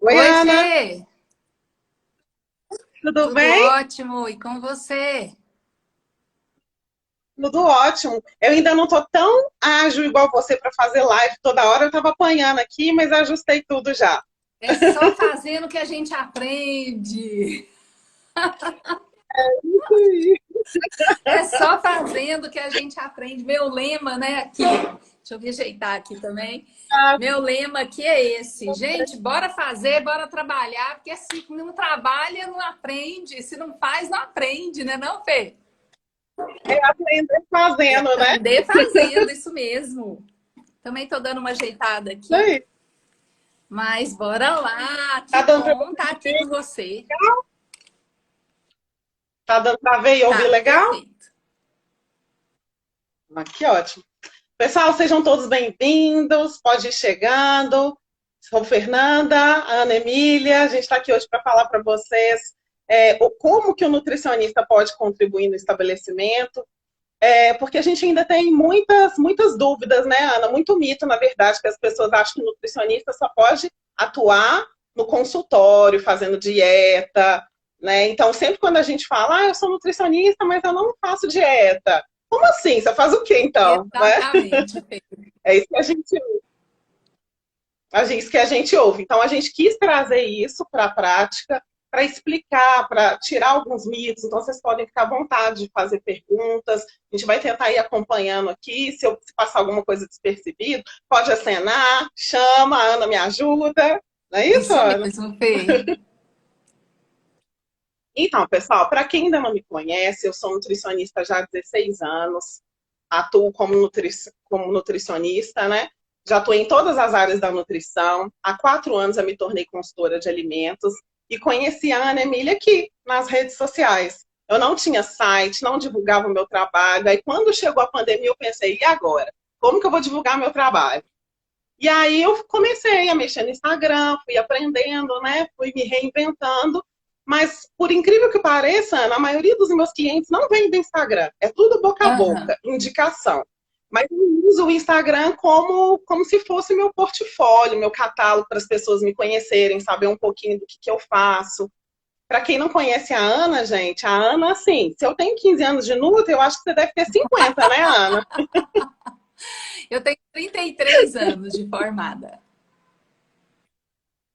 Oi, Oi, Ana, Fê! tudo Tudo bem? ótimo, e com você? Tudo ótimo. Eu ainda não estou tão ágil igual você para fazer live toda hora. Eu estava apanhando aqui, mas ajustei tudo já. É só fazendo que a gente aprende. É só fazendo que a gente aprende. Meu lema, né, aqui. Deixa eu me ajeitar aqui também. Ah, Meu lema aqui é esse. Gente, bora fazer, bora trabalhar, porque se não trabalha, não aprende. Se não faz, não aprende, né, não, Fê? é aprender É fazendo, né? aprender fazendo, isso mesmo. Também tô dando uma ajeitada Isso aqui. aí. Mas bora lá, Tá que dando para bom você estar aqui ver? com você. Tá dando para ver e ouvir Tá, legal? perfeito. Ah, que ótimo. Pessoal, sejam todos bem-vindos. Pode ir chegando. Sou Fernanda, a Ana Emília. A gente está aqui hoje para falar para vocês como que o nutricionista pode contribuir no estabelecimento. Porque a gente ainda tem muitas dúvidas, né, Ana? Muito mito, na verdade, que as pessoas acham que o nutricionista só pode atuar no consultório, fazendo dieta, né? Então, sempre quando a gente fala, eu sou nutricionista, mas eu não faço dieta. Como assim? Você faz o quê, então? Né? Exatamente, Fê. É isso que a gente ouve. Então, a gente quis trazer isso para a prática, para explicar, para tirar alguns mitos. Então, vocês podem ficar à vontade de fazer perguntas. A gente vai tentar ir acompanhando aqui. Se passar alguma coisa despercebido, pode acenar, chama, a Ana me ajuda. Não é isso, Isso Ana? mesmo, Fê. Então, pessoal, para quem ainda não me conhece, eu sou nutricionista já há 16 anos, atuo como nutricionista, né? Já atuei em todas as áreas da nutrição. Há 4 anos eu me tornei consultora de alimentos e conheci a Ana Emília aqui, nas redes sociais. Eu não tinha site, não divulgava o meu trabalho. Aí, quando chegou a pandemia, eu pensei, e agora? Como que eu vou divulgar meu trabalho? E aí eu comecei a mexer no Instagram, fui aprendendo, né? Fui me reinventando. Mas, por incrível que pareça, Ana, a maioria dos meus clientes não vem do Instagram. É tudo boca a Aham. boca, indicação. Mas eu uso o Instagram como se fosse meu portfólio, meu catálogo para as pessoas me conhecerem, saber um pouquinho do que eu faço. Para quem não conhece a Ana, gente, a Ana, assim, se eu tenho 15 anos de Nutri, eu acho que você deve ter 50, né, Ana? Eu tenho 33 anos de formada.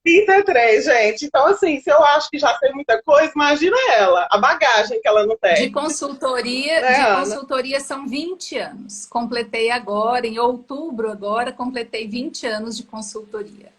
33, gente. Então, assim, se eu acho que já sei muita coisa, imagina ela, a bagagem que ela não De tem. consultoria, Né, de Ana? consultoria são 20 anos. Completei agora, em outubro agora, completei 20 anos de consultoria.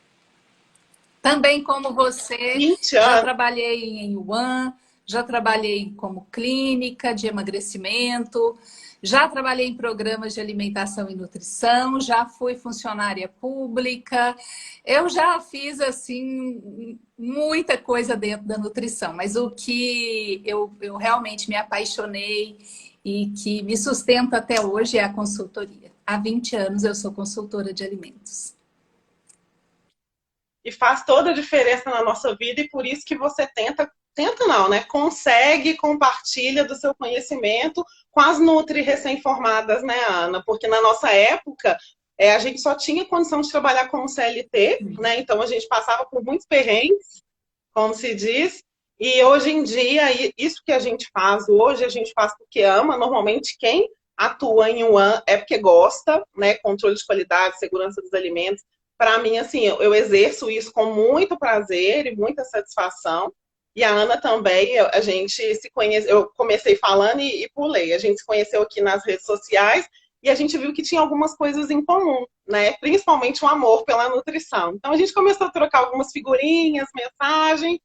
Também como você, 20 já anos. trabalhei em One, já trabalhei como clínica de emagrecimento, já trabalhei em programas de alimentação e nutrição, já fui funcionária pública. Eu já fiz assim muita coisa dentro da nutrição, mas o que eu realmente me apaixonei e que me sustenta até hoje é a consultoria. Há 20 anos eu sou consultora de alimentos. E faz toda a diferença na nossa vida, e por isso que você tenta não, né? Consegue, compartilha do seu conhecimento com as Nutri recém-formadas, né, Ana? Porque na nossa época, a gente só tinha condição de trabalhar como CLT, né? Então a gente passava por muitos perrengues, como se diz. E hoje em dia, isso que a gente faz hoje, a gente faz porque ama. Normalmente, quem atua em um ano é porque gosta, né? Controle de qualidade, segurança dos alimentos. Para mim, assim, eu exerço isso com muito prazer e muita satisfação. E a Ana também, a gente se conhece, eu comecei falando e pulei. A gente se conheceu aqui nas redes sociais e a gente viu que tinha algumas coisas em comum, né? Principalmente o amor pela nutrição. Então a gente começou a trocar algumas figurinhas, mensagens,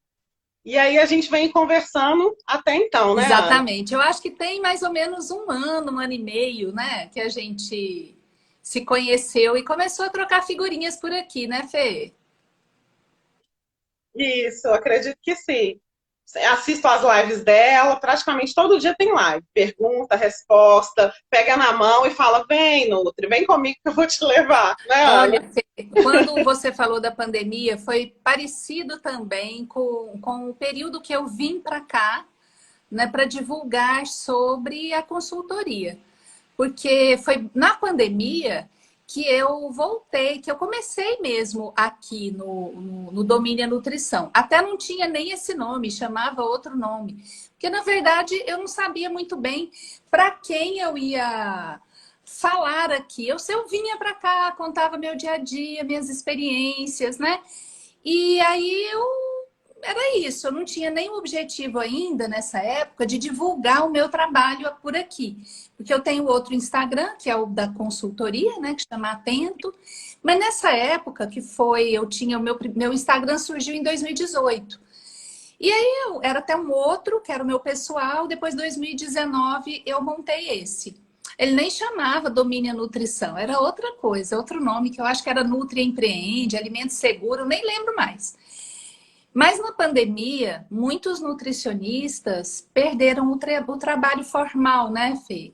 e aí a gente vem conversando até então, né, Ana? Exatamente. Eu acho que tem mais ou menos um ano e meio, né? Que a gente se conheceu e começou a trocar figurinhas por aqui, né, Fê? Isso, eu acredito que sim. Assisto as lives dela, praticamente todo dia tem live. Pergunta, resposta, pega na mão e fala: vem, Nutri, vem comigo que eu vou te levar, né, Ana? Olha, Fê, quando você falou da pandemia, foi parecido também com o período que eu vim para cá, né, para divulgar sobre a consultoria. Porque foi na pandemia que eu voltei, que eu comecei mesmo aqui no Domínio Nutrição. Até não tinha nem esse nome, chamava outro nome. Porque, na verdade, eu não sabia muito bem para quem eu ia falar aqui. Eu vinha para cá, contava meu dia a dia, minhas experiências, né? E aí era isso, eu não tinha nenhum objetivo ainda nessa época de divulgar o meu trabalho por aqui. Porque eu tenho outro Instagram, que é o da consultoria, né, que chama Atento. Mas nessa época que foi, eu tinha o meu Instagram surgiu em 2018. E aí era até um outro, que era o meu pessoal, depois 2019 eu montei esse. Ele nem chamava Domínio Nutrição, era outra coisa, outro nome que eu acho que era Nutri Empreende, Alimento Seguro, nem lembro mais. Mas na pandemia, muitos nutricionistas perderam o trabalho formal, né, Fê?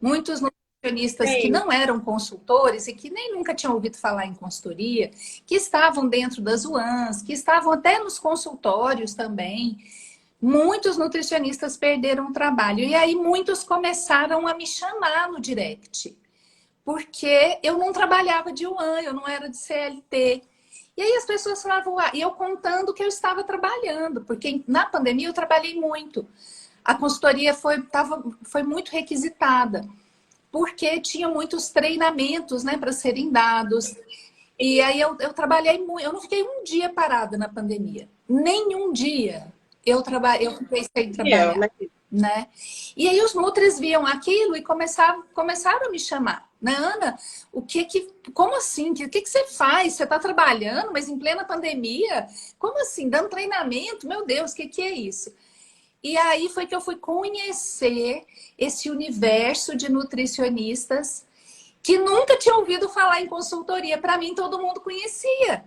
Muitos nutricionistas que Sim. não eram consultores e que nem nunca tinham ouvido falar em consultoria, que estavam dentro das UANs, que estavam até nos consultórios também, muitos nutricionistas perderam o trabalho. E aí muitos começaram a me chamar no direct, porque eu não trabalhava de UAN, eu não era de CLT. E aí as pessoas falavam, e eu contando que eu estava trabalhando, porque na pandemia eu trabalhei muito. A consultoria foi muito requisitada, porque tinha muitos treinamentos, né, para serem dados. E aí eu trabalhei muito, eu não fiquei um dia parada na pandemia. Nenhum dia eu fiquei sem E eu, trabalhar, né? né? E aí os Nutris viam aquilo e começaram a me chamar. Né, Ana, como assim? O que você faz? Você está trabalhando, mas em plena pandemia? Como assim? Dando treinamento? Meu Deus, o que é isso? E aí foi que eu fui conhecer esse universo de nutricionistas que nunca tinha ouvido falar em consultoria. Para mim, todo mundo conhecia.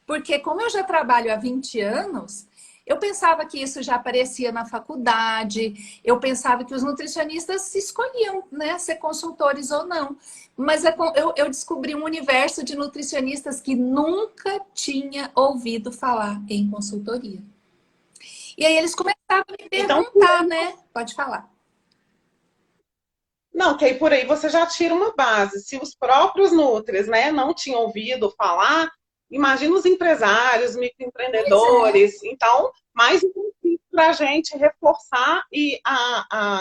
Porque como eu já trabalho há 20 anos, eu pensava que isso já aparecia na faculdade, eu pensava que os nutricionistas escolhiam, né, ser consultores ou não. Mas eu descobri um universo de nutricionistas que nunca tinha ouvido falar em consultoria. E aí eles começaram a me Então, perguntar, né? Pode falar. não, que aí por aí você já tira uma base. Se os próprios Nutris, né, não tinham ouvido falar, imagina os empresários, Pois é. microempreendedores. Então, mais um para a gente reforçar e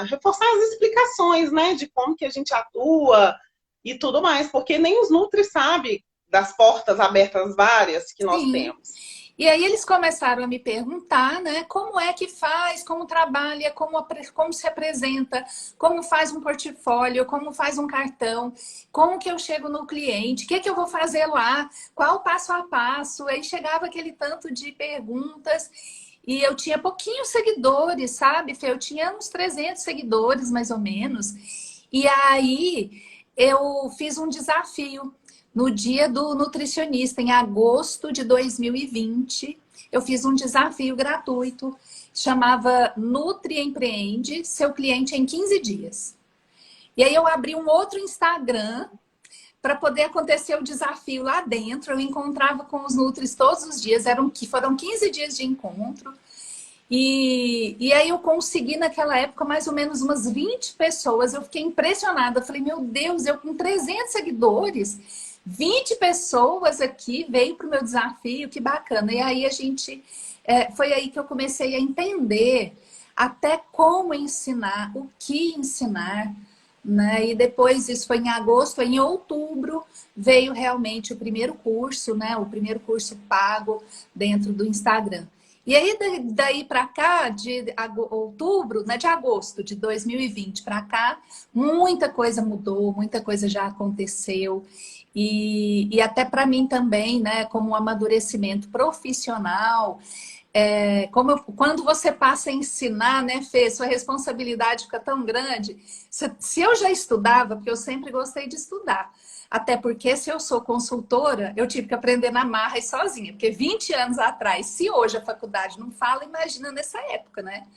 reforçar as explicações, né, de como que a gente atua e tudo mais, porque nem os Nutris sabem das portas abertas várias que nós Sim. temos. E aí eles começaram a me perguntar, né, como é que faz, como trabalha, como se apresenta, como faz um portfólio, como faz um cartão, como que eu chego no cliente, o que eu vou fazer lá, qual o passo a passo. Aí chegava aquele tanto de perguntas e eu tinha pouquinhos seguidores, sabe, Fê? Eu tinha uns 300 seguidores, mais ou menos. E aí eu fiz um desafio. No dia do nutricionista, em agosto de 2020, eu fiz um desafio gratuito, chamava Nutri Empreende, seu cliente em 15 dias. E aí eu abri um outro Instagram para poder acontecer o desafio lá dentro. Eu encontrava com os Nutris todos os dias, foram 15 dias de encontro. E aí eu consegui naquela época mais ou menos umas 20 pessoas. Eu fiquei impressionada. Eu falei, meu Deus, eu com 300 seguidores, 20 pessoas aqui veio para o meu desafio, que bacana. E aí foi aí que eu comecei a entender até como ensinar, o que ensinar, né? E depois, isso foi em agosto, em outubro, veio realmente o primeiro curso, né? O primeiro curso pago dentro do Instagram. E aí, daí para cá, de outubro, né, de agosto de 2020 para cá, muita coisa mudou, muita coisa já aconteceu. E até para mim também, né, como um amadurecimento profissional, quando você passa a ensinar, né, Fê, sua responsabilidade fica tão grande. Se eu já estudava, porque eu sempre gostei de estudar, até porque se eu sou consultora, eu tive que aprender na marra e sozinha, porque 20 anos atrás, se hoje a faculdade não fala, imagina nessa época, né?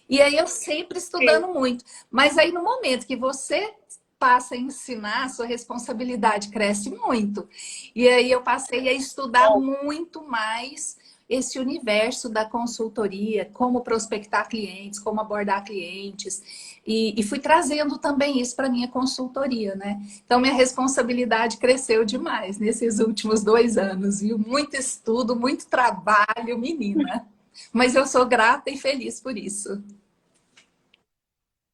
E aí eu sempre estudando muito. Mas aí no momento que você passa a ensinar, a sua responsabilidade cresce muito. E aí eu passei a estudar muito mais esse universo da consultoria, como prospectar clientes, como abordar clientes, e fui trazendo também isso para minha consultoria, né? Então, minha responsabilidade cresceu demais nesses últimos 2 anos, viu? Muito estudo, muito trabalho, menina. Mas eu sou grata e feliz por isso.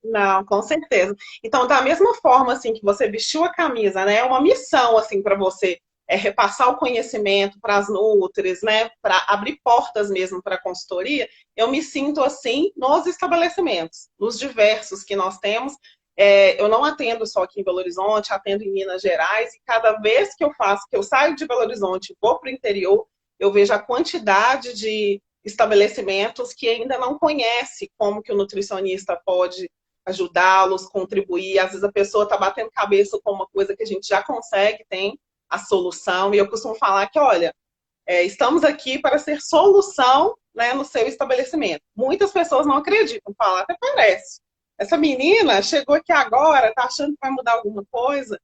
Não, com certeza. Então, da mesma forma assim que você vestiu a camisa, né? É uma missão assim para você repassar o conhecimento para as nutris, né? Para abrir portas mesmo para a consultoria. Eu me sinto assim nos estabelecimentos, nos diversos que nós temos. Eu não atendo só aqui em Belo Horizonte, atendo em Minas Gerais. E cada vez que eu faço, que eu saio de Belo Horizonte e vou para o interior, eu vejo a quantidade de estabelecimentos que ainda não conhece como que o nutricionista pode ajudá-los, contribuir. Às vezes a pessoa está batendo cabeça com uma coisa que a gente já consegue, tem a solução. E eu costumo falar que, olha, estamos aqui para ser solução, né, no seu estabelecimento. Muitas pessoas não acreditam, falam, até parece. Essa menina chegou aqui agora, está achando que vai mudar alguma coisa.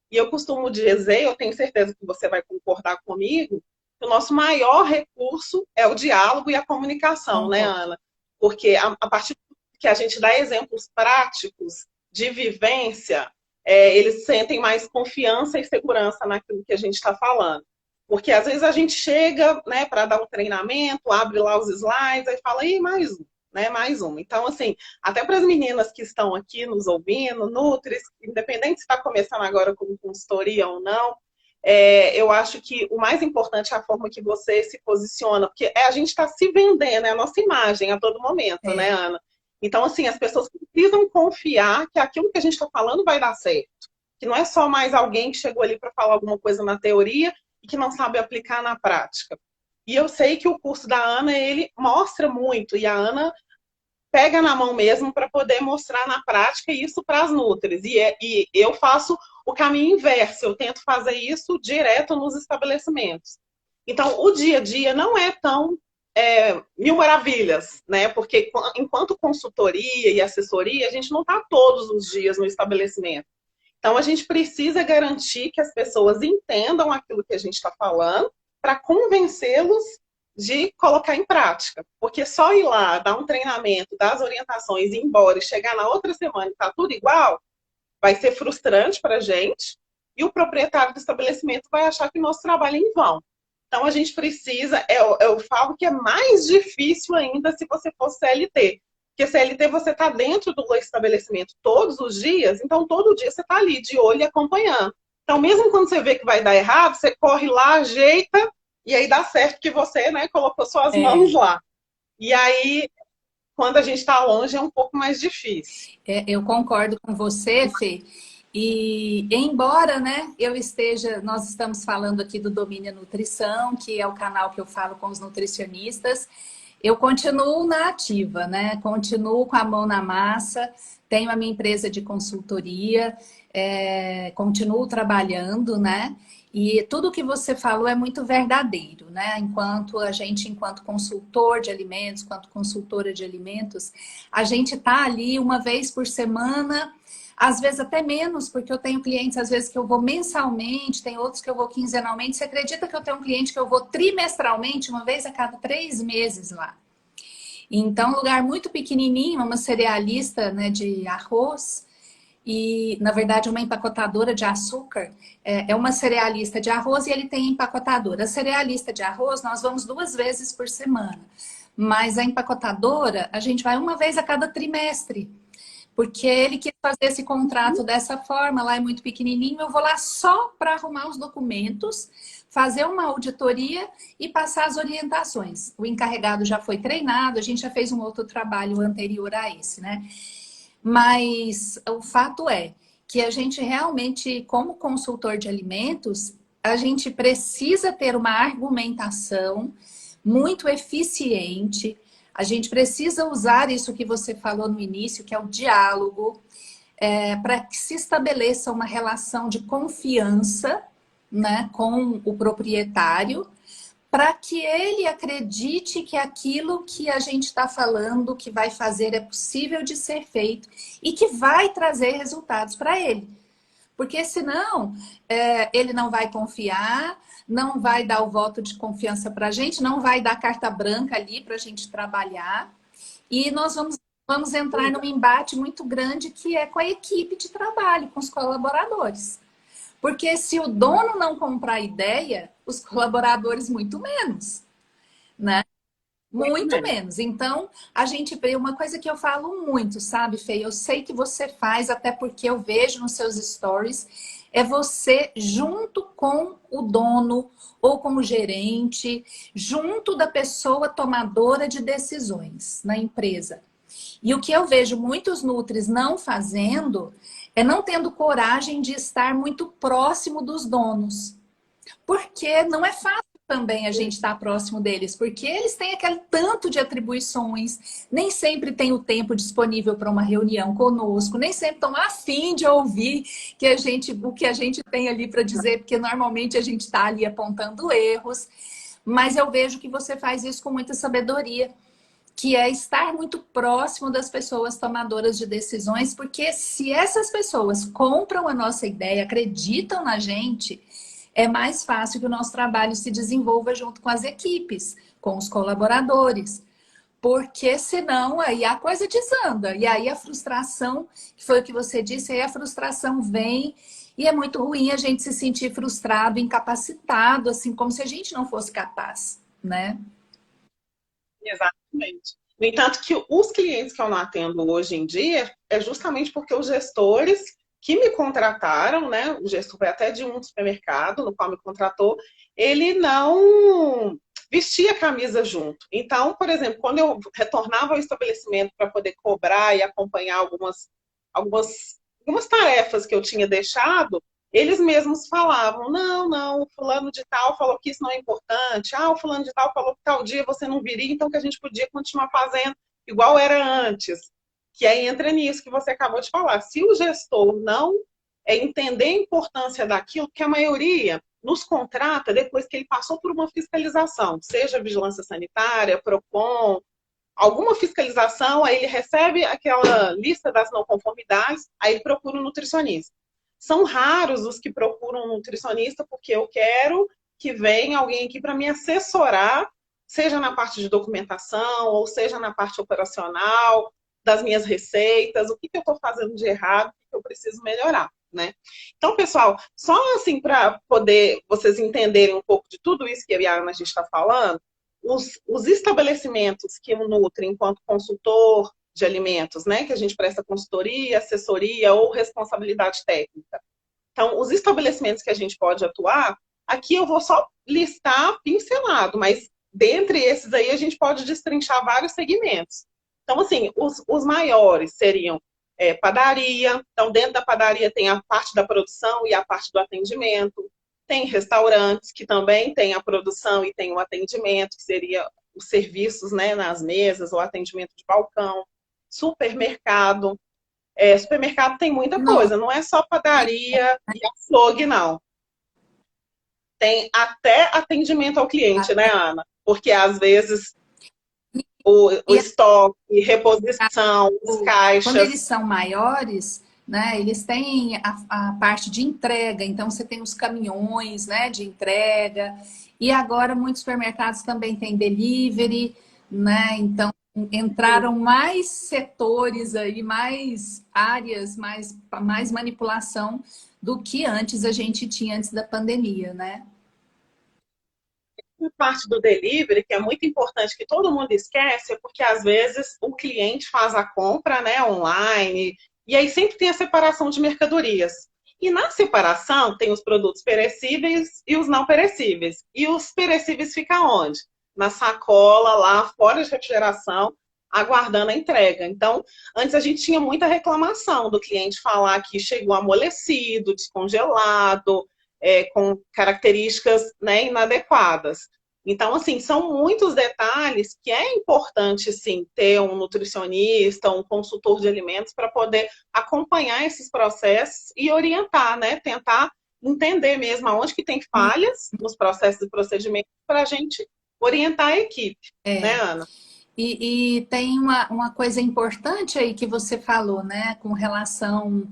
E eu costumo dizer, eu tenho certeza que você vai concordar comigo, que o nosso maior recurso é o diálogo e a comunicação, né, Concordo. Ana? Porque a partir que a gente dá exemplos práticos de vivência, eles sentem mais confiança e segurança naquilo que a gente está falando. Porque às vezes a gente chega, né, para dar um treinamento, abre lá os slides e fala, e mais um, né, mais um. Então, assim, até para as meninas que estão aqui nos ouvindo, Nutris, independente se está começando agora como consultoria ou não, eu acho que o mais importante é a forma que você se posiciona, porque a gente está se vendendo, é a nossa imagem a todo momento, né, É. Ana? Então, assim, as pessoas precisam confiar que aquilo que a gente está falando vai dar certo. Que não é só mais alguém que chegou ali para falar alguma coisa na teoria e que não sabe aplicar na prática. E eu sei que o curso da Ana, ele mostra muito, e a Ana pega na mão mesmo para poder mostrar na prática isso para as nutris. E eu faço o caminho inverso, eu tento fazer isso direto nos estabelecimentos. Então, o dia a dia não é tão mil maravilhas, né? Porque enquanto consultoria e assessoria, a gente não está todos os dias no estabelecimento. Então, a gente precisa garantir que as pessoas entendam aquilo que a gente está falando para convencê-los de colocar em prática. Porque só ir lá, dar um treinamento, dar as orientações, ir embora e chegar na outra semana e está tudo igual, vai ser frustrante para a gente e o proprietário do estabelecimento vai achar que o nosso trabalho é em vão. Então, a gente precisa, eu falo que é mais difícil ainda se você for CLT. Porque CLT você está dentro do estabelecimento todos os dias, então todo dia você está ali, de olho e acompanhando. Então, mesmo quando você vê que vai dar errado, você corre lá, ajeita, e aí dá certo que você, né, colocou suas mãos É. lá. E aí, quando a gente está longe, é um pouco mais difícil. Eu concordo com você, Fê. E embora, né, nós estamos falando aqui do Domínio Nutrição, que é o canal que eu falo com os nutricionistas, eu continuo na ativa, né? Continuo com a mão na massa, tenho a minha empresa de consultoria, continuo trabalhando, né? E tudo que você falou é muito verdadeiro, né? Enquanto consultor de alimentos, enquanto consultora de alimentos, a gente tá ali uma vez por semana, às vezes até menos, porque eu tenho clientes, às vezes, que eu vou mensalmente, tem outros que eu vou quinzenalmente. Você acredita que eu tenho um cliente que eu vou trimestralmente, uma vez a cada 3 meses lá? Então, um lugar muito pequenininho, uma cerealista, né, de arroz, e, na verdade, uma empacotadora de açúcar. É uma cerealista de arroz e ele tem empacotadora. A cerealista de arroz, nós vamos 2 vezes por semana. Mas a empacotadora, a gente vai uma vez a cada trimestre. Porque ele quis fazer esse contrato dessa forma, lá é muito pequenininho, eu vou lá só para arrumar os documentos, fazer uma auditoria e passar as orientações. O encarregado já foi treinado, a gente já fez um outro trabalho anterior a esse, né? Mas o fato é que a gente realmente, como consultor de alimentos, a gente precisa ter uma argumentação muito eficiente. A gente precisa usar isso que você falou no início, que é o diálogo, para que se estabeleça uma relação de confiança, né, com o proprietário, para que ele acredite que aquilo que a gente está falando, que vai fazer, é possível de ser feito e que vai trazer resultados para ele. Porque senão ele não vai confiar, não vai dar o voto de confiança para a gente, não vai dar carta branca ali para a gente trabalhar. E nós vamos entrar num embate muito grande que é com a equipe de trabalho, com os colaboradores. Porque se o dono não comprar a ideia, os colaboradores muito menos, né? Muito menos. Então, a gente vê uma coisa que eu falo muito, sabe, Fê? Eu sei que você faz, até porque eu vejo nos seus stories, é você junto com o dono ou com o gerente, junto da pessoa tomadora de decisões na empresa. E o que eu vejo muitos nutris não fazendo é não tendo coragem de estar muito próximo dos donos. Porque não é fácil também a gente estar próximo deles, porque eles têm aquele tanto de atribuições, nem sempre tem o tempo disponível para uma reunião conosco, nem sempre estão afim de ouvir o que a gente tem ali para dizer, porque normalmente a gente está ali apontando erros. Mas eu vejo que você faz isso com muita sabedoria, que é estar muito próximo das pessoas tomadoras de decisões, porque se essas pessoas compram a nossa ideia, acreditam na gente, é mais fácil que o nosso trabalho se desenvolva junto com as equipes, com os colaboradores. Porque senão aí a coisa desanda. E aí a frustração, que foi o que você disse, aí a frustração vem e é muito ruim a gente se sentir frustrado, incapacitado, assim, como se a gente não fosse capaz, né? Exatamente. No entanto, que os clientes que eu não atendo hoje em dia é justamente porque os gestores que me contrataram, né? O gestor foi até de um supermercado no qual me contratou, ele não vestia a camisa junto. Então, por exemplo, quando eu retornava ao estabelecimento para poder cobrar e acompanhar algumas tarefas que eu tinha deixado, eles mesmos falavam, não, o fulano de tal falou que isso não é importante, o fulano de tal falou que tal dia você não viria, então que a gente podia continuar fazendo igual era antes. Que aí entra nisso que você acabou de falar. Se o gestor não entender a importância daquilo, que a maioria nos contrata depois que ele passou por uma fiscalização, seja vigilância sanitária, PROCON, alguma fiscalização, aí ele recebe aquela lista das não conformidades, aí ele procura um nutricionista. São raros os que procuram um nutricionista porque eu quero que venha alguém aqui para me assessorar, seja na parte de documentação, ou seja na parte operacional, das minhas receitas, o que eu estou fazendo de errado, o que eu preciso melhorar, né? Então, pessoal, só assim para poder vocês entenderem um pouco de tudo isso que eu e a Ana a gente está falando, os estabelecimentos que o nutrem enquanto consultor de alimentos, né, que a gente presta consultoria, assessoria ou responsabilidade técnica. Então, os estabelecimentos que a gente pode atuar, aqui eu vou só listar pincelado, mas dentre esses aí a gente pode destrinchar vários segmentos. Então, assim, os maiores seriam padaria, então dentro da padaria tem a parte da produção e a parte do atendimento, tem restaurantes que também tem a produção e tem o atendimento, que seria os serviços, né, nas mesas, o atendimento de balcão, supermercado. Supermercado tem muita coisa, não é só padaria e açougue, não. Tem até atendimento ao cliente, né, Ana? Porque às vezes o estoque, reposição, os caixas. Quando eles são maiores, né, eles têm a parte de entrega, então você tem os caminhões, né, de entrega. E agora muitos supermercados também têm delivery, né? Então entraram mais setores aí, mais áreas, mais manipulação do que antes a gente tinha antes da pandemia, né? Parte do delivery, que é muito importante, que todo mundo esquece, é porque às vezes o cliente faz a compra, né, online, e aí sempre tem a separação de mercadorias. E na separação tem os produtos perecíveis e os não perecíveis. E os perecíveis ficam onde? Na sacola, lá fora de refrigeração, aguardando a entrega. Então, antes a gente tinha muita reclamação do cliente falar que chegou amolecido, descongelado, com características, né, inadequadas. Então, assim, são muitos detalhes que é importante, sim, ter um nutricionista, um consultor de alimentos para poder acompanhar esses processos e orientar, né? Tentar entender mesmo aonde que tem falhas nos processos e procedimentos para a gente orientar a equipe, né, Ana? E tem uma coisa importante aí que você falou, né, com relação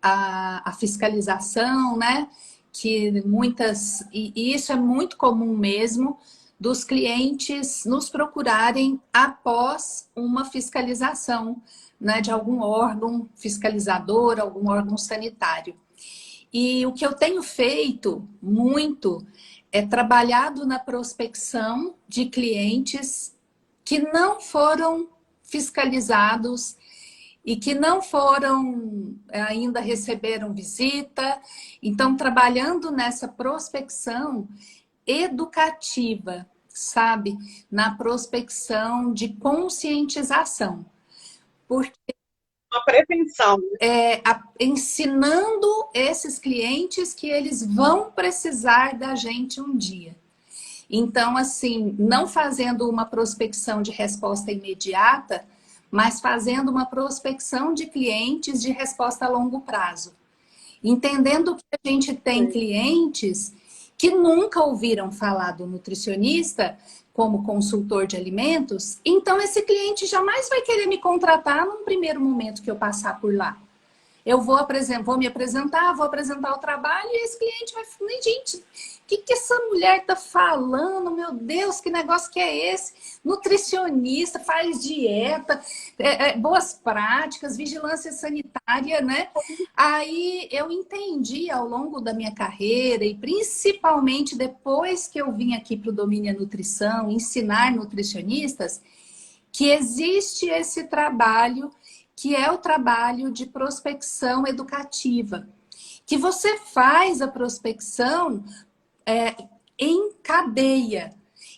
a fiscalização, né? Que muitas, e isso é muito comum mesmo, dos clientes nos procurarem após uma fiscalização, né, de algum órgão fiscalizador, algum órgão sanitário. E o que eu tenho feito muito é trabalhado na prospecção de clientes que não foram fiscalizados e que não foram, ainda receberam visita. Então, trabalhando nessa prospecção educativa, sabe? Na prospecção de conscientização. Porque Uma prevenção. ensinando esses clientes que eles vão precisar da gente um dia. Então, assim, não fazendo uma prospecção de resposta imediata, mas fazendo uma prospecção de clientes de resposta a longo prazo. Entendendo que a gente tem clientes que nunca ouviram falar do nutricionista como consultor de alimentos, então esse cliente jamais vai querer me contratar num primeiro momento que eu passar por lá. Eu vou me apresentar, vou apresentar o trabalho e esse cliente vai falar, gente, o que essa mulher tá falando? Meu Deus, que negócio que é esse? Nutricionista, faz dieta, boas práticas, vigilância sanitária, né? Aí eu entendi ao longo da minha carreira e principalmente depois que eu vim aqui para o Domínio Nutrição, ensinar nutricionistas, que existe esse trabalho que é o trabalho de prospecção educativa, que você faz a prospecção em cadeia,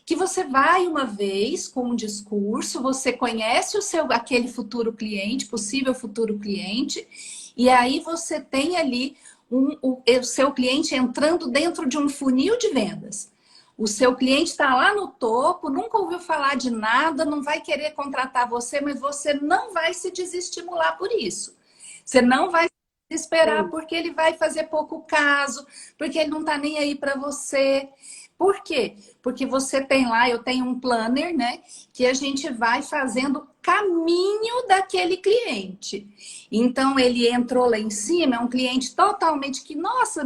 que você vai uma vez com um discurso, você conhece aquele futuro cliente, possível futuro cliente, e aí você tem ali o seu cliente entrando dentro de um funil de vendas. O seu cliente está lá no topo, nunca ouviu falar de nada, não vai querer contratar você, mas você não vai se desestimular por isso. Você não vai se desesperar porque ele vai fazer pouco caso, porque ele não está nem aí para você. Por quê? Porque você tem lá, eu tenho um planner, né? Que a gente vai fazendo caminho daquele cliente. Então, ele entrou lá em cima, é um cliente totalmente que, nossa,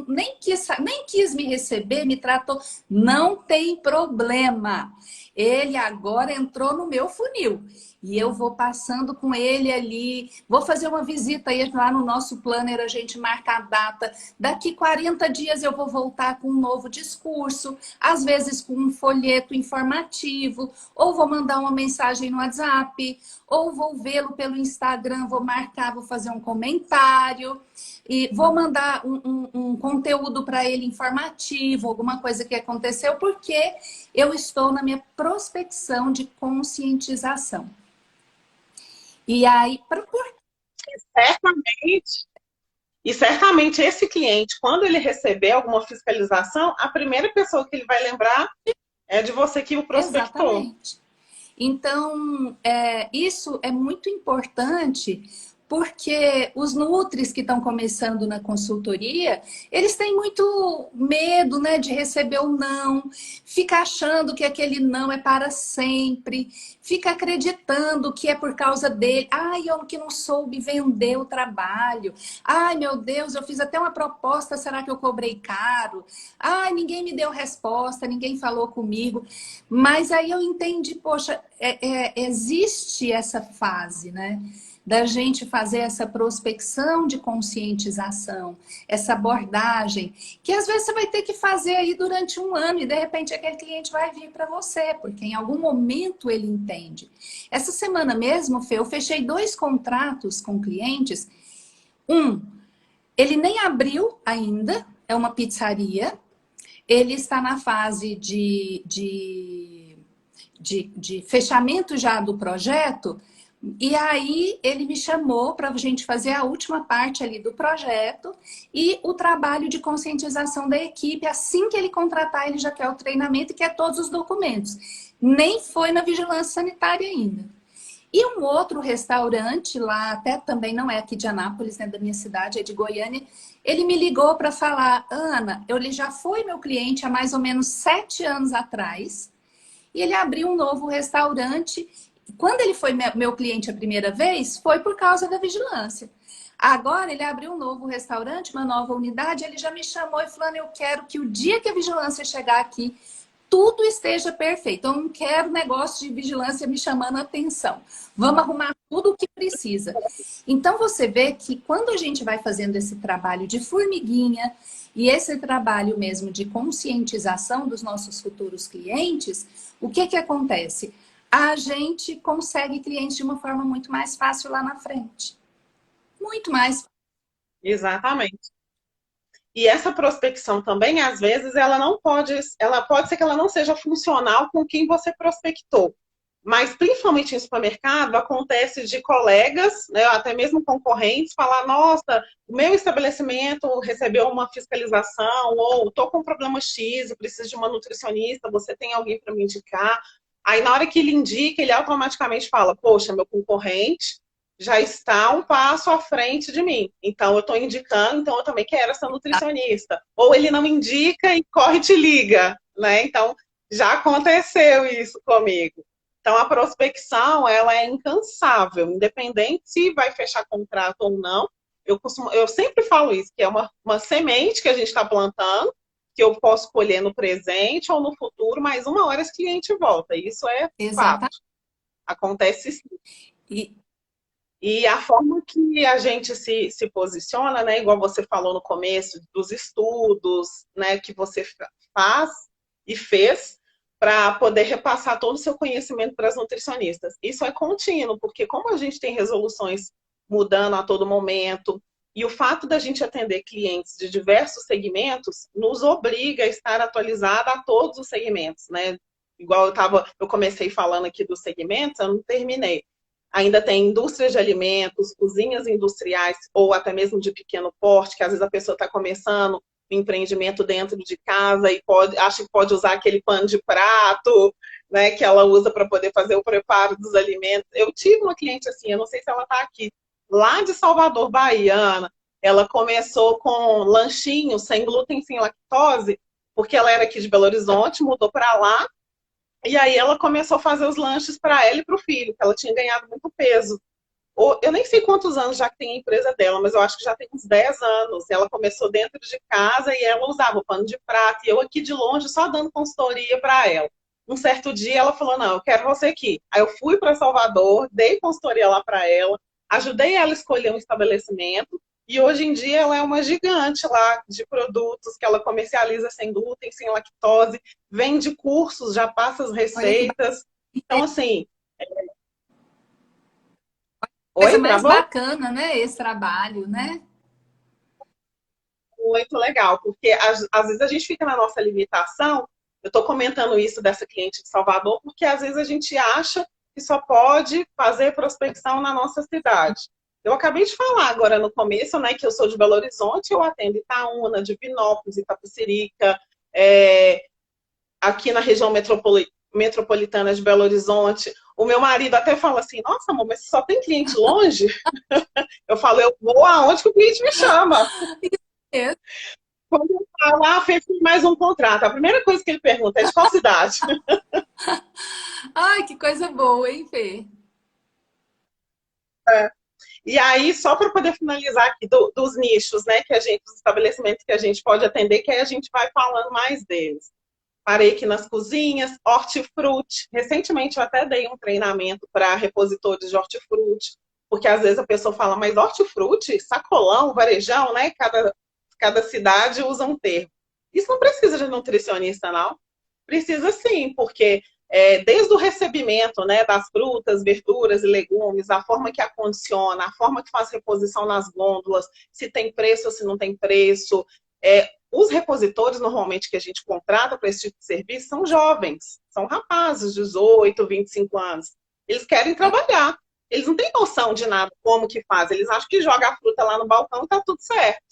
nem quis me receber, me tratou. Não tem problema. Ele agora entrou no meu funil. E eu vou passando com ele ali, vou fazer uma visita aí lá no nosso planner, a gente marca a data. Daqui 40 dias eu vou voltar com um novo discurso, às vezes com um folheto informativo, ou vou mandar uma mensagem no WhatsApp, ou vou vê-lo pelo Instagram, vou marcar, vou fazer um comentário, e vou mandar um conteúdo para ele informativo, alguma coisa que aconteceu, porque eu estou na minha prospecção de conscientização. E aí, certamente esse cliente, quando ele receber alguma fiscalização, a primeira pessoa que ele vai lembrar é de você que o prospectou. Exatamente. Então, isso é muito importante, porque os nutris que estão começando na consultoria, eles têm muito medo, né, de receber o não, fica achando que aquele não é para sempre, fica acreditando que é por causa dele. Ai, eu que não soube vender o trabalho. Ai, meu Deus, eu fiz até uma proposta, será que eu cobrei caro? Ai, ninguém me deu resposta, ninguém falou comigo. Mas aí eu entendi, poxa, existe essa fase, né? Da gente fazer essa prospecção de conscientização, essa abordagem, que às vezes você vai ter que fazer aí durante um ano e de repente aquele cliente vai vir para você, porque em algum momento ele entende. Essa semana mesmo, Fê, eu fechei 2 contratos com clientes. Ele nem abriu ainda, é uma pizzaria, ele está na fase de fechamento já do projeto. E aí ele me chamou para a gente fazer a última parte ali do projeto e o trabalho de conscientização da equipe. Assim que ele contratar, ele já quer o treinamento e quer todos os documentos. Nem foi na vigilância sanitária ainda. E um outro restaurante lá, até também não é aqui de Anápolis, né, da minha cidade, é de Goiânia, ele me ligou para falar, Ana, ele já foi meu cliente há mais ou menos 7 anos atrás e ele abriu um novo restaurante. Quando ele foi meu cliente a primeira vez, foi por causa da vigilância. Agora ele abriu um novo restaurante, uma nova unidade, ele já me chamou e falou, eu quero que o dia que a vigilância chegar aqui, tudo esteja perfeito. Eu não quero negócio de vigilância me chamando a atenção. Vamos arrumar tudo o que precisa. Então você vê que quando a gente vai fazendo esse trabalho de formiguinha e esse trabalho mesmo de conscientização dos nossos futuros clientes, o que que acontece? A gente consegue clientes de uma forma muito mais fácil lá na frente. Muito mais. Exatamente. E essa prospecção também, às vezes, ela pode ser que ela não seja funcional com quem você prospectou. Mas, principalmente em supermercado, acontece de colegas, né, até mesmo concorrentes, falar, nossa, o meu estabelecimento recebeu uma fiscalização, ou estou com um problema X, eu preciso de uma nutricionista, você tem alguém para me indicar? Aí, na hora que ele indica, ele automaticamente fala, poxa, meu concorrente já está um passo à frente de mim. Então, eu estou indicando, então eu também quero essa nutricionista. Ou ele não indica e corre e te liga, né? Então, já aconteceu isso comigo. Então, a prospecção, ela é incansável, independente se vai fechar contrato ou não. Eu sempre falo isso, que é uma semente que a gente está plantando, que eu posso colher no presente ou no futuro, mas uma hora esse cliente volta. Isso é fato. Exatamente. Acontece sim. E, E a forma que a gente se posiciona, né, igual você falou no começo, dos estudos, né, que você faz e fez para poder repassar todo o seu conhecimento para as nutricionistas. Isso é contínuo, porque como a gente tem resoluções mudando a todo momento, e o fato da gente atender clientes de diversos segmentos nos obriga a estar atualizada a todos os segmentos, né? Igual eu comecei falando aqui dos segmentos, eu não terminei. Ainda tem indústrias de alimentos, cozinhas industriais ou até mesmo de pequeno porte, que às vezes a pessoa está começando um empreendimento dentro de casa e acha que pode usar aquele pano de prato, né, que ela usa para poder fazer o preparo dos alimentos. Eu tive uma cliente assim, eu não sei se ela está aqui, lá de Salvador, Bahia. Ela começou com lanchinhos sem glúten, sem lactose, porque ela era aqui de Belo Horizonte, mudou para lá. E aí ela começou a fazer os lanches para ela e para o filho, que ela tinha ganhado muito peso. Eu nem sei quantos anos já que tem a empresa dela, mas eu acho que já tem uns 10 anos. Ela começou dentro de casa e ela usava o pano de prata. E eu aqui de longe só dando consultoria para ela. Um certo dia ela falou, não, eu quero você aqui. Aí eu fui para Salvador, dei consultoria lá para ela, ajudei ela a escolher um estabelecimento. E hoje em dia ela é uma gigante lá de produtos que ela comercializa sem glúten, sem lactose, vende cursos, já passa as olha que receitas. Então, assim, coisa oi, mais travou? bacana, né? Esse trabalho, né? Muito legal, porque às vezes a gente fica na nossa limitação. Eu estou comentando isso dessa cliente de Salvador, porque às vezes a gente acha que só pode fazer prospecção na nossa cidade. Eu acabei de falar agora no começo, né, que eu sou de Belo Horizonte, eu atendo Itaúna, Divinópolis, Itapecerica, aqui na região metropolitana de Belo Horizonte. O meu marido até fala assim, nossa, amor, mas só tem cliente longe? Eu falo, eu vou aonde que o cliente me chama. É. Quando eu falo, fechei mais um contrato, a primeira coisa que ele pergunta é de qual cidade? Ai, que coisa boa, hein, Fê? E aí, só para poder finalizar aqui dos nichos, né, dos estabelecimentos que a gente pode atender, que aí a gente vai falando mais deles. Parei aqui nas cozinhas, hortifruti. Recentemente eu até dei um treinamento para repositores de hortifruti, porque às vezes a pessoa fala, mas hortifruti, sacolão, varejão, né? Cada cidade usa um termo. Isso não precisa de nutricionista, não. Precisa sim, porque desde o recebimento, né, das frutas, verduras e legumes, a forma que acondiciona, a forma que faz reposição nas gôndolas, se tem preço ou se não tem preço. Os repositores, normalmente, que a gente contrata para esse tipo de serviço, são jovens, são rapazes, 18, 25 anos. Eles querem trabalhar. Eles não têm noção de nada, como que faz. Eles acham que joga a fruta lá no balcão e está tudo certo.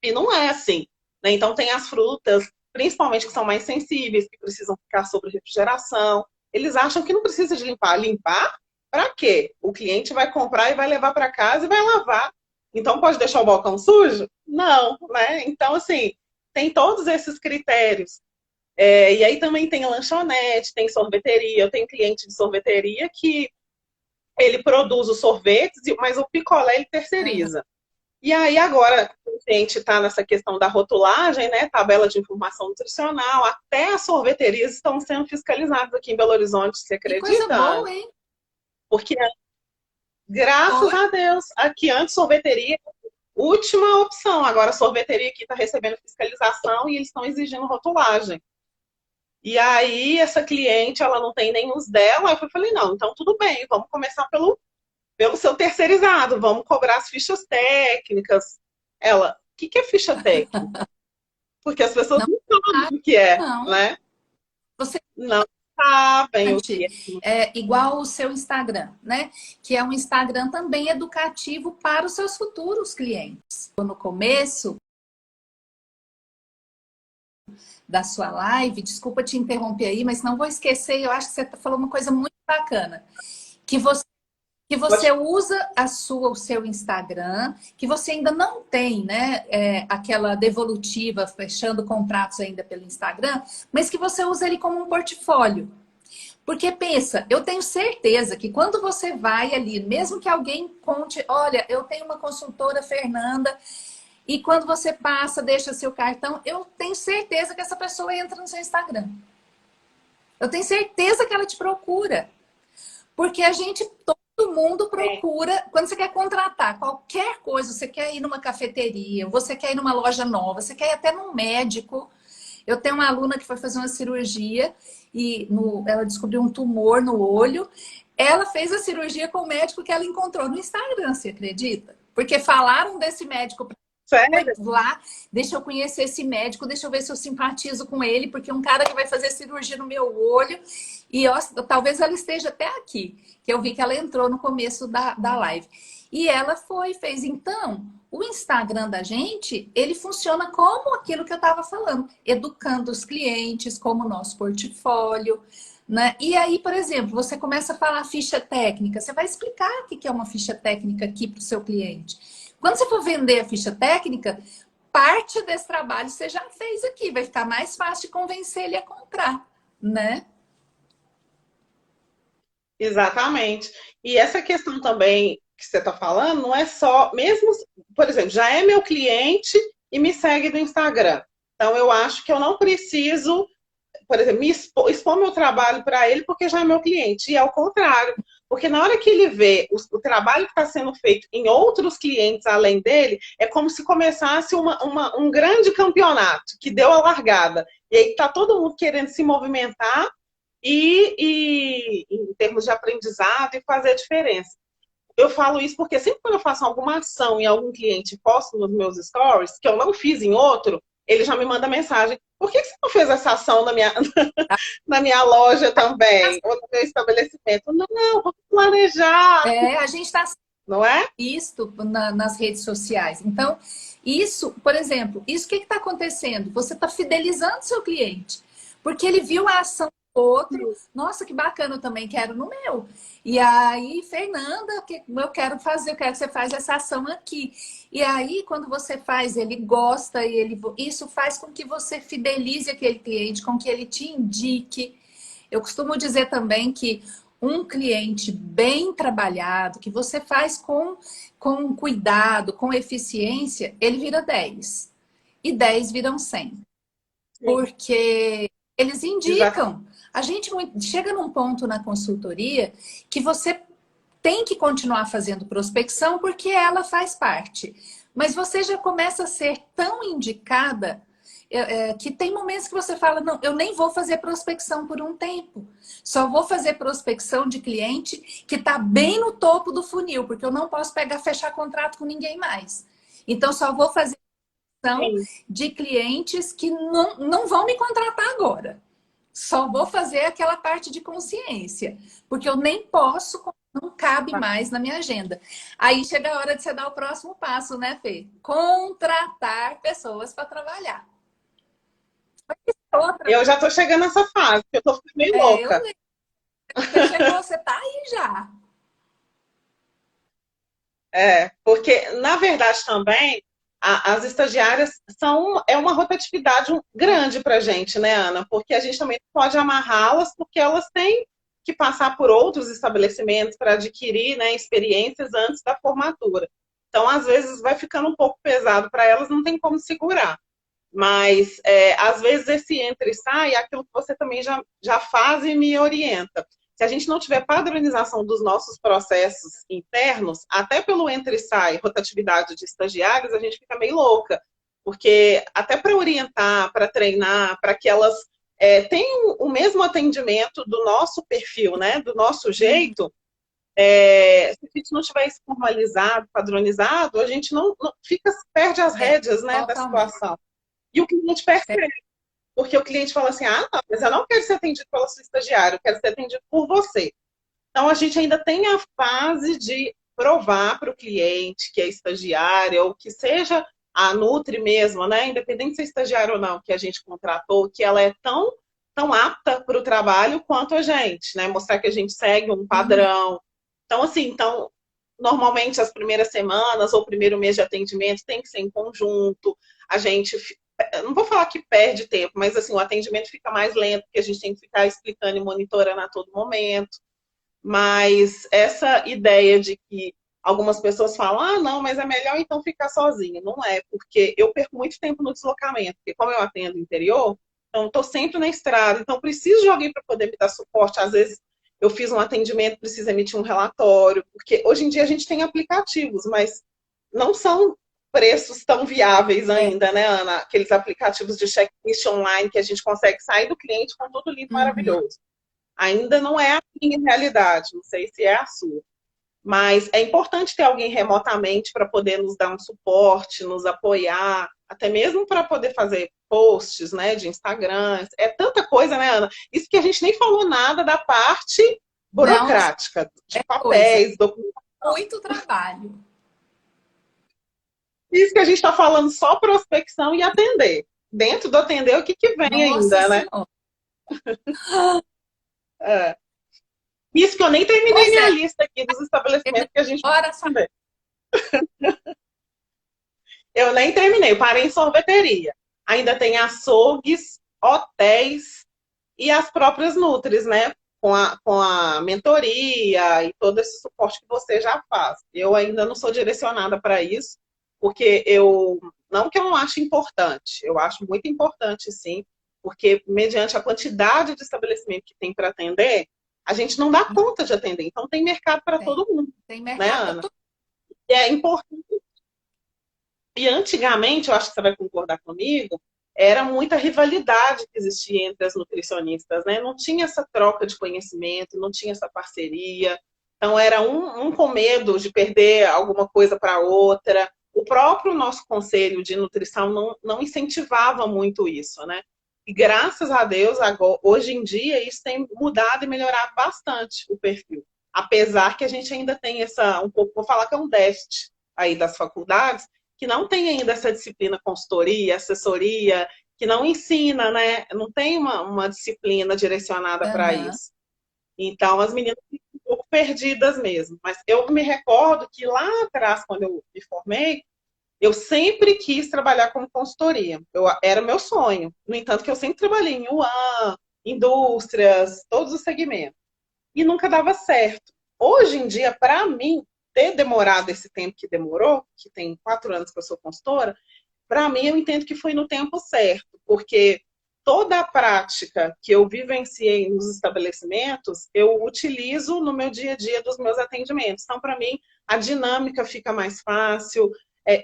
E não é assim, né? Então, tem as frutas, principalmente que são mais sensíveis, que precisam ficar sob refrigeração. Eles acham que não precisa de limpar. Limpar? Para quê? O cliente vai comprar e vai levar para casa e vai lavar. Então, pode deixar o balcão sujo? Não, né? Então, assim, tem todos esses critérios. E aí também tem lanchonete, tem sorveteria. Eu tenho cliente de sorveteria que ele produz os sorvetes, mas o picolé ele terceiriza. E aí agora a gente está nessa questão da rotulagem, né? Tabela de informação nutricional, até as sorveterias estão sendo fiscalizadas aqui em Belo Horizonte, você Que coisa acredita, boa, Ana? hein? Porque, graças Foi? a Deus, aqui antes sorveteria, última opção. Agora a sorveteria aqui está recebendo fiscalização e eles estão exigindo rotulagem. E aí essa cliente, ela não tem nem os dela, eu falei, não, então tudo bem, vamos começar pelo seu terceirizado, vamos cobrar as fichas técnicas. Ela, o que é ficha técnica? Porque as pessoas Não, não sabem o que é, não. né? Você Não sabem o que é. é igual o seu Instagram, né? Que é um Instagram também educativo para os seus futuros clientes. No começo da sua live, desculpa te interromper aí, mas não vou esquecer, eu acho que você falou uma coisa muito bacana, que você usa o seu Instagram, que você ainda não tem, né, aquela devolutiva fechando contratos ainda pelo Instagram, mas que você usa ele como um portfólio. Porque pensa, eu tenho certeza que quando você vai ali, mesmo que alguém conte, olha, eu tenho uma consultora Fernanda, e quando você passa, deixa seu cartão, eu tenho certeza que essa pessoa entra no seu Instagram. Eu tenho certeza que ela te procura. Porque todo mundo procura, quando você quer contratar qualquer coisa, você quer ir numa cafeteria, você quer ir numa loja nova, você quer ir até num médico. Eu tenho uma aluna que foi fazer uma cirurgia e ela descobriu um tumor no olho. Ela fez a cirurgia com o médico que ela encontrou no Instagram, você acredita? Porque falaram desse médico Sério? lá, deixa eu conhecer esse médico, deixa eu ver se eu simpatizo com ele, porque um cara que vai fazer cirurgia no meu olho, e ó, talvez ela esteja até aqui, que eu vi que ela entrou no começo da live. E ela fez. Então, o Instagram da gente, ele funciona como aquilo que eu estava falando, educando os clientes, como o nosso portfólio, né? E aí, por exemplo, você começa a falar ficha técnica, você vai explicar o que é uma ficha técnica aqui para o seu cliente. Quando você for vender a ficha técnica, parte desse trabalho você já fez aqui, vai ficar mais fácil de convencer ele a comprar, né? Exatamente. E essa questão também que você está falando, não é só, mesmo, por exemplo, já é meu cliente e me segue no Instagram. Então, eu acho que eu não preciso, por exemplo, expor meu trabalho para ele porque já é meu cliente. E é o contrário. Porque na hora que ele vê o trabalho que está sendo feito em outros clientes além dele, é como se começasse um grande campeonato que deu a largada. E aí está todo mundo querendo se movimentar e em termos de aprendizado e fazer a diferença. Eu falo isso porque sempre quando eu faço alguma ação em algum cliente e posto nos meus stories, que eu não fiz em outro, ele já me manda mensagem. Por que você não fez essa ação na minha loja também? Ou no meu estabelecimento? Não, vamos planejar. A gente está Não é? visto nas redes sociais. Então, isso, por exemplo, isso o que está acontecendo? Você está fidelizando seu cliente. Porque ele viu a ação do outro, nossa, que bacana, eu também quero no meu. E aí, Fernanda, eu quero que você faça essa ação aqui. E aí, quando você faz, ele gosta, isso faz com que você fidelize aquele cliente, com que ele te indique. Eu costumo dizer também que um cliente bem trabalhado, que você faz com cuidado, com eficiência, ele vira 10. E 10 viram 100. Sim. Porque eles Exato. indicam. A gente chega num ponto na consultoria que você tem que continuar fazendo prospecção porque ela faz parte. Mas você já começa a ser tão indicada que tem momentos que você fala, não, eu nem vou fazer prospecção por um tempo. Só vou fazer prospecção de cliente que está bem no topo do funil, porque eu não posso fechar contrato com ninguém mais. Então, só vou fazer Sim. de clientes que não vão me contratar agora. Só vou fazer aquela parte de consciência, porque eu nem posso, não cabe mais na minha agenda. Aí chega a hora de você dar o próximo passo, né, Fê? Contratar pessoas para trabalhar. Eu já estou chegando nessa fase, que eu estou ficando meio Eu louca. lembro. Você chegou, você tá aí já. Porque, na verdade, também, as estagiárias é uma rotatividade grande para a gente, né, Ana? Porque a gente também não pode amarrá-las, porque elas têm que passar por outros estabelecimentos para adquirir, né, experiências antes da formatura. Então, às vezes, vai ficando um pouco pesado para elas, não tem como segurar. Mas, às vezes, esse entra e sai é aquilo que você também já faz e me orienta. Se a gente não tiver padronização dos nossos processos internos, até pelo entra e sai, rotatividade de estagiários, a gente fica meio louca. Porque até para orientar, para treinar, para que elas tenham o mesmo atendimento do nosso perfil, né? Do nosso jeito, se a gente não tiver isso formalizado, padronizado, a gente não perde as rédeas, né, da Totalmente. situação. E o cliente percebe, porque o cliente fala assim, não, mas eu não quero ser atendido pelo seu estagiário, eu quero ser atendido por você. Então, a gente ainda tem a fase de provar para o cliente que é estagiária, ou que seja a Nutri mesmo, né, independente de ser estagiário ou não, que a gente contratou, que ela é tão apta para o trabalho quanto a gente, né, mostrar que a gente segue um padrão. Então, assim, normalmente as primeiras semanas ou o primeiro mês de atendimento tem que ser em conjunto. A gente, não vou falar que perde tempo, mas assim, o atendimento fica mais lento, porque a gente tem que ficar explicando e monitorando a todo momento. Mas essa ideia de que algumas pessoas falam, não, mas é melhor então ficar sozinha. Não é, porque eu perco muito tempo no deslocamento, porque como eu atendo interior, então estou sempre na estrada, então preciso de alguém para poder me dar suporte. Às vezes eu fiz um atendimento, preciso emitir um relatório, porque hoje em dia a gente tem aplicativos, mas não são preços tão viáveis ainda, né, Ana? Aqueles aplicativos de checklist online que a gente consegue sair do cliente com tudo lindo, maravilhoso. Ainda não é a minha realidade, não sei se é a sua. Mas é importante ter alguém remotamente para poder nos dar um suporte, nos apoiar, até mesmo para poder fazer posts, né, de Instagram. É tanta coisa, né, Ana? Isso que a gente nem falou nada da parte Não, burocrática, de coisa. papéis, documentos. Muito trabalho. Isso que a gente está falando só prospecção e atender. Dentro do atender, o que vem Nossa ainda, né? Senhora. É. Isso que eu nem terminei Pois minha é, lista aqui dos estabelecimentos que a gente vai agora atender. Eu nem terminei, eu parei em sorveteria. Ainda tem açougues, hotéis e as próprias Nutris, né? Com a mentoria e todo esse suporte que você já faz. Eu ainda não sou direcionada para isso, porque não que eu não ache importante, eu acho muito importante sim, porque mediante a quantidade de estabelecimento que tem para atender, a gente não dá conta de atender. Então tem mercado para todo mundo, tem né, mercado para Ana? todo. E é importante. E antigamente, eu acho que você vai concordar comigo, era muita rivalidade que existia entre as nutricionistas, né? Não tinha essa troca de conhecimento, não tinha essa parceria. Então, era um com medo de perder alguma coisa para outra. O próprio nosso conselho de nutrição não incentivava muito isso, né? E graças a Deus, agora, hoje em dia, isso tem mudado e melhorado bastante o perfil. Apesar que a gente ainda tem um pouco, vou falar que é um déficit aí das faculdades, que não tem ainda essa disciplina consultoria, assessoria, que não ensina, né? Não tem uma disciplina direcionada para Aham. isso. Então, as meninas ficam um pouco perdidas mesmo. Mas eu me recordo que lá atrás, quando eu me formei, eu sempre quis trabalhar como consultoria. Era meu sonho. No entanto, que eu sempre trabalhei em UAM, indústrias, todos os segmentos. E nunca dava certo. Hoje em dia, para mim, ter demorado esse tempo que demorou, que tem 4 anos que eu sou consultora, para mim eu entendo que foi no tempo certo, porque toda a prática que eu vivenciei nos estabelecimentos, eu utilizo no meu dia a dia dos meus atendimentos. Então, para mim, a dinâmica fica mais fácil,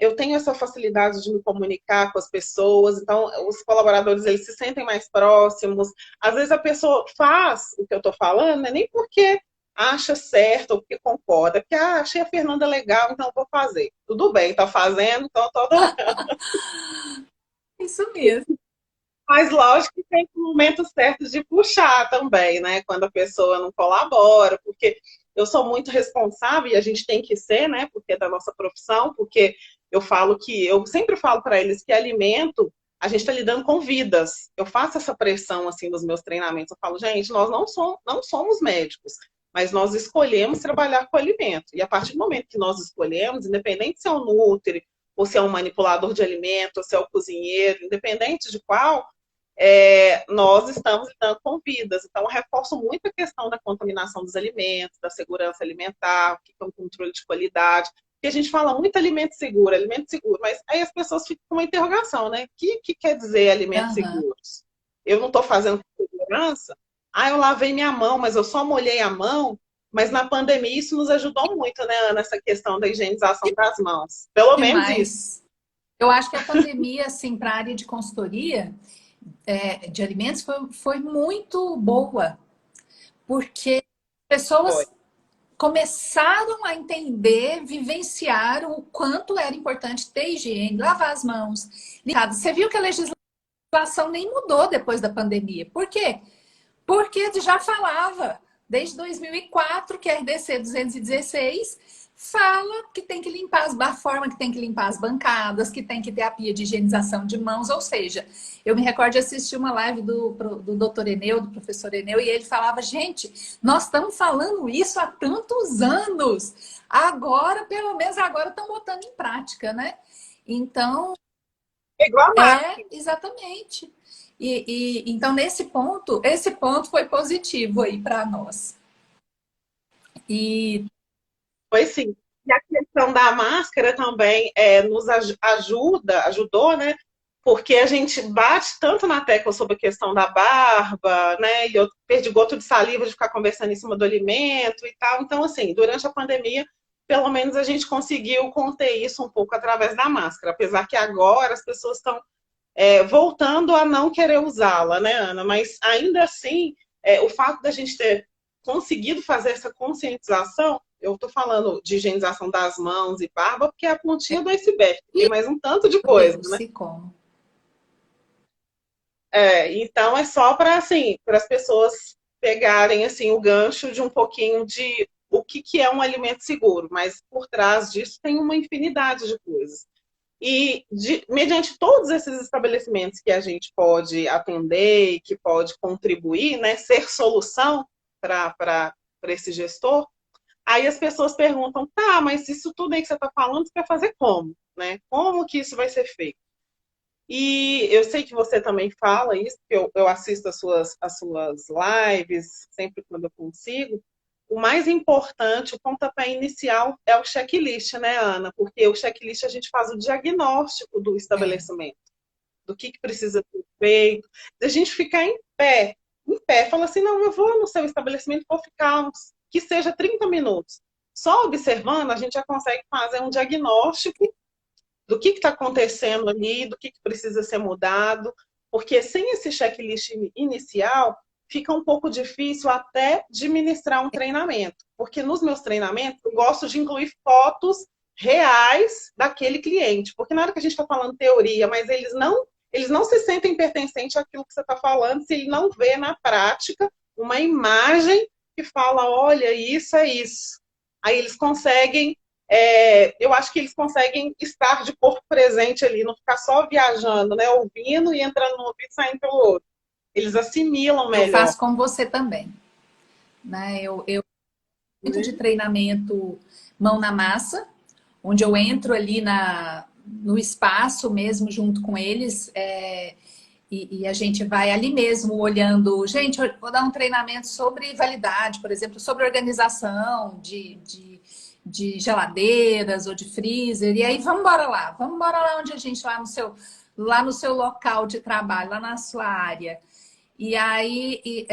eu tenho essa facilidade de me comunicar com as pessoas, então os colaboradores eles se sentem mais próximos. Às vezes a pessoa faz o que eu estou falando, nem porque acha certo ou porque concorda, porque achei a Fernanda legal, então vou fazer. Tudo bem, tá fazendo, então tô adorando. Isso mesmo. Mas lógico que tem momentos certos de puxar também, né? Quando a pessoa não colabora, porque eu sou muito responsável e a gente tem que ser, né? Porque é da nossa profissão, porque eu sempre falo para eles que alimento, a gente está lidando com vidas. Eu faço essa pressão assim nos meus treinamentos. Eu falo, gente, nós não somos médicos, mas nós escolhemos trabalhar com alimento. E a partir do momento que nós escolhemos, independente se é um nutri, ou se é um manipulador de alimento, ou se é o cozinheiro, independente de qual, nós estamos lidando com vidas. Então, eu reforço muito a questão da contaminação dos alimentos, da segurança alimentar, o que é um controle de qualidade. Porque a gente fala muito alimento seguro, mas aí as pessoas ficam com uma interrogação, né? O que quer dizer alimentos Aham. seguros? Eu não estou fazendo com segurança? Ah, eu lavei minha mão, mas eu só molhei a mão. Mas na pandemia isso nos ajudou muito, né, Ana, essa questão da higienização das mãos. Pelo menos isso. Demais. Eu acho que a pandemia, assim, para a área de consultoria de alimentos foi muito boa, porque Foi. pessoas começaram a entender, vivenciar o quanto era importante ter higiene, lavar as mãos. Você viu que a legislação nem mudou depois da pandemia. Por quê? Porque já falava, desde 2004, que a RDC 216 fala que tem que limpar a forma que tem que limpar as bancadas, que tem que ter a pia de higienização de mãos, ou seja, eu me recordo de assistir uma live do Dr. Eneu, do professor Eneu, e ele falava, gente, nós estamos falando isso há tantos anos, agora, pelo menos agora, estão botando em prática, né? Então, É igual a máscara. exatamente. Então, esse ponto foi positivo aí para nós. E Foi sim. E a questão da máscara também nos ajudou, né? Porque a gente bate tanto na tecla sobre a questão da barba, né? E eu perdigoto de saliva de ficar conversando em cima do alimento e tal. Então, assim, durante a pandemia, pelo menos a gente conseguiu conter isso um pouco através da máscara. Apesar que agora as pessoas estão voltando a não querer usá-la, né, Ana? Mas ainda assim, o fato da gente ter conseguido fazer essa conscientização, eu estou falando de higienização das mãos e barba, porque é a pontinha do iceberg, tem mais um tanto de meu coisa, Deus, né? se como. Então é só para assim, para as pessoas pegarem assim o gancho de um pouquinho de o que é um alimento seguro, mas por trás disso tem uma infinidade de coisas. E, mediante todos esses estabelecimentos que a gente pode atender e que pode contribuir, né, ser solução para esse gestor, aí as pessoas perguntam, tá, mas isso tudo aí que você está falando, você vai fazer como? Né? Como que isso vai ser feito? E eu sei que você também fala isso, porque eu assisto as suas lives sempre quando eu consigo. O mais importante, o pontapé inicial é o checklist, né, Ana? Porque o checklist a gente faz o diagnóstico do É. estabelecimento, do que precisa ser feito, da gente ficar em pé, fala assim, não, eu vou no seu estabelecimento, vou ficar que seja 30 minutos. Só observando, a gente já consegue fazer um diagnóstico do que está acontecendo ali, do que precisa ser mudado, porque sem esse checklist inicial, fica um pouco difícil até de ministrar um treinamento, porque nos meus treinamentos eu gosto de incluir fotos reais daquele cliente, porque na hora que a gente está falando teoria, mas eles não se sentem pertencentes àquilo que você está falando, se ele não vê na prática uma imagem que fala, olha, isso é isso. Aí eles conseguem eu acho que eles conseguem estar de corpo presente ali, não ficar só viajando, né? Ouvindo e entrando no ouvido e saindo pelo outro. Eles assimilam Eu melhor. faço como você também, né? Eu muito de treinamento mão na massa, onde eu entro ali no espaço mesmo junto com eles, e a gente vai ali mesmo olhando. Gente, eu vou dar um treinamento sobre validade, por exemplo, sobre organização de geladeiras ou de freezer. E aí, vamos embora lá onde a gente, lá no seu local de trabalho, lá na sua área. E aí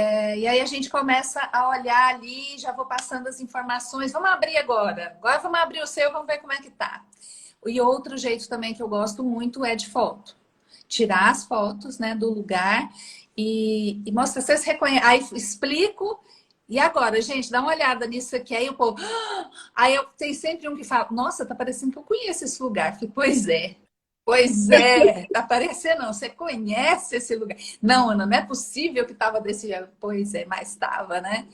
a gente começa a olhar ali, já vou passando as informações. Vamos abrir agora. Agora vamos abrir o seu, vamos ver como é que tá. E outro jeito também que eu gosto muito é de foto. Tirar as fotos, né, do lugar e mostra, vocês reconhecem. Aí explico. E agora, gente, dá uma olhada nisso aqui. Aí o povo. "Ah!" Aí eu tem sempre um que fala: Nossa, tá parecendo que eu conheço esse lugar. Eu falei, pois é. Pois é, tá parecendo não. Você conhece esse lugar? Não, Ana, não é possível que tava desse jeito. Pois é, mas estava, né?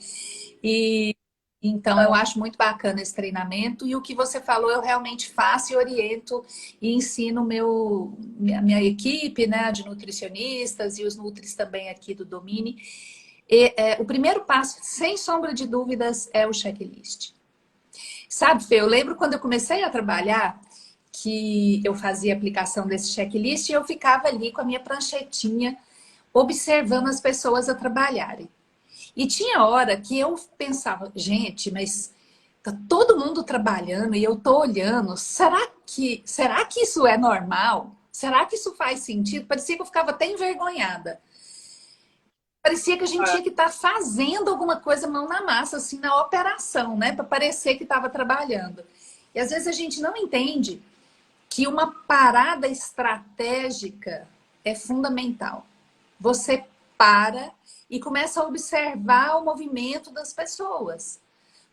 E então eu acho muito bacana esse treinamento. E o que você falou, eu realmente faço e oriento e ensino minha equipe, né, de nutricionistas e os nutris também aqui do Domini. O primeiro passo, sem sombra de dúvidas, é o checklist. Sabe, Fê, eu lembro quando eu comecei a trabalhar que eu fazia aplicação desse checklist e eu ficava ali com a minha pranchetinha observando as pessoas a trabalharem. E tinha hora que eu pensava, gente, mas tá todo mundo trabalhando e eu tô olhando, será que isso é normal? Será que isso faz sentido? Parecia que eu ficava até envergonhada. Parecia que a gente tinha que estar fazendo alguma coisa mão na massa, assim, na operação, né? Para parecer que estava trabalhando. E às vezes a gente não entende que uma parada estratégica é fundamental. Você para e começa a observar o movimento das pessoas.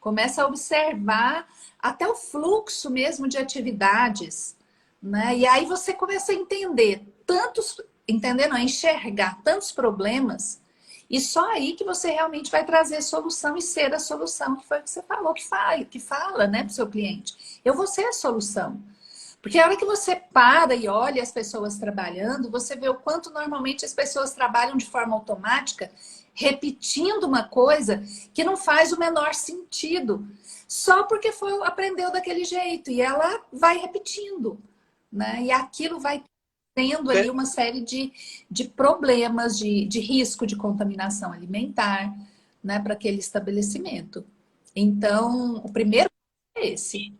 Começa a observar até o fluxo mesmo de atividades, né? E aí você começa a entender não, enxergar tantos problemas, e só aí que você realmente vai trazer solução e ser a solução, que foi o que você falou, que fala, né, para o seu cliente. Eu vou ser a solução. Porque a hora que você para e olha as pessoas trabalhando, você vê o quanto normalmente as pessoas trabalham de forma automática, repetindo uma coisa que não faz o menor sentido, só porque aprendeu daquele jeito, e ela vai repetindo, né? E aquilo vai tendo ali uma série de problemas, de risco de contaminação alimentar, né, para aquele estabelecimento. Então, o primeiro é esse.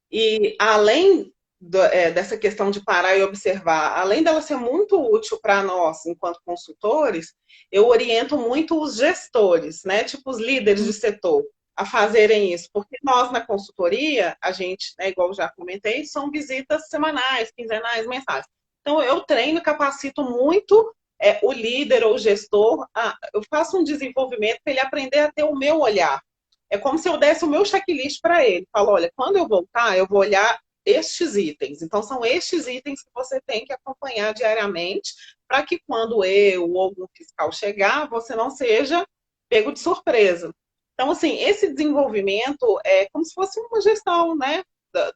E além dessa questão de parar e observar, além dela ser muito útil para nós, enquanto consultores, eu oriento muito os gestores, né, tipo os líderes de setor, a fazerem isso, porque nós na consultoria, a gente, né, igual já comentei, são visitas semanais, quinzenais, mensais. Então eu treino e capacito muito o líder ou o gestor, eu faço um desenvolvimento para ele aprender a ter o meu olhar. É como se eu desse o meu checklist para ele. Falo, olha, quando eu voltar, eu vou olhar estes itens. Então, são estes itens que você tem que acompanhar diariamente, para que quando eu ou algum fiscal chegar, você não seja pego de surpresa. Então, assim, esse desenvolvimento é como se fosse uma gestão, né?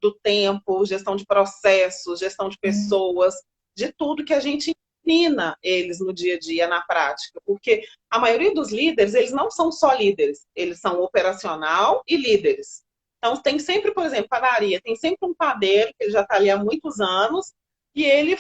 Do tempo, gestão de processos, gestão de pessoas, de tudo que a gente ensina eles no dia a dia, na prática. Porque a maioria dos líderes, eles não são só líderes, eles são operacional e líderes. Então, tem sempre, por exemplo, padaria, tem sempre um padeiro, que ele já está ali há muitos anos, e ele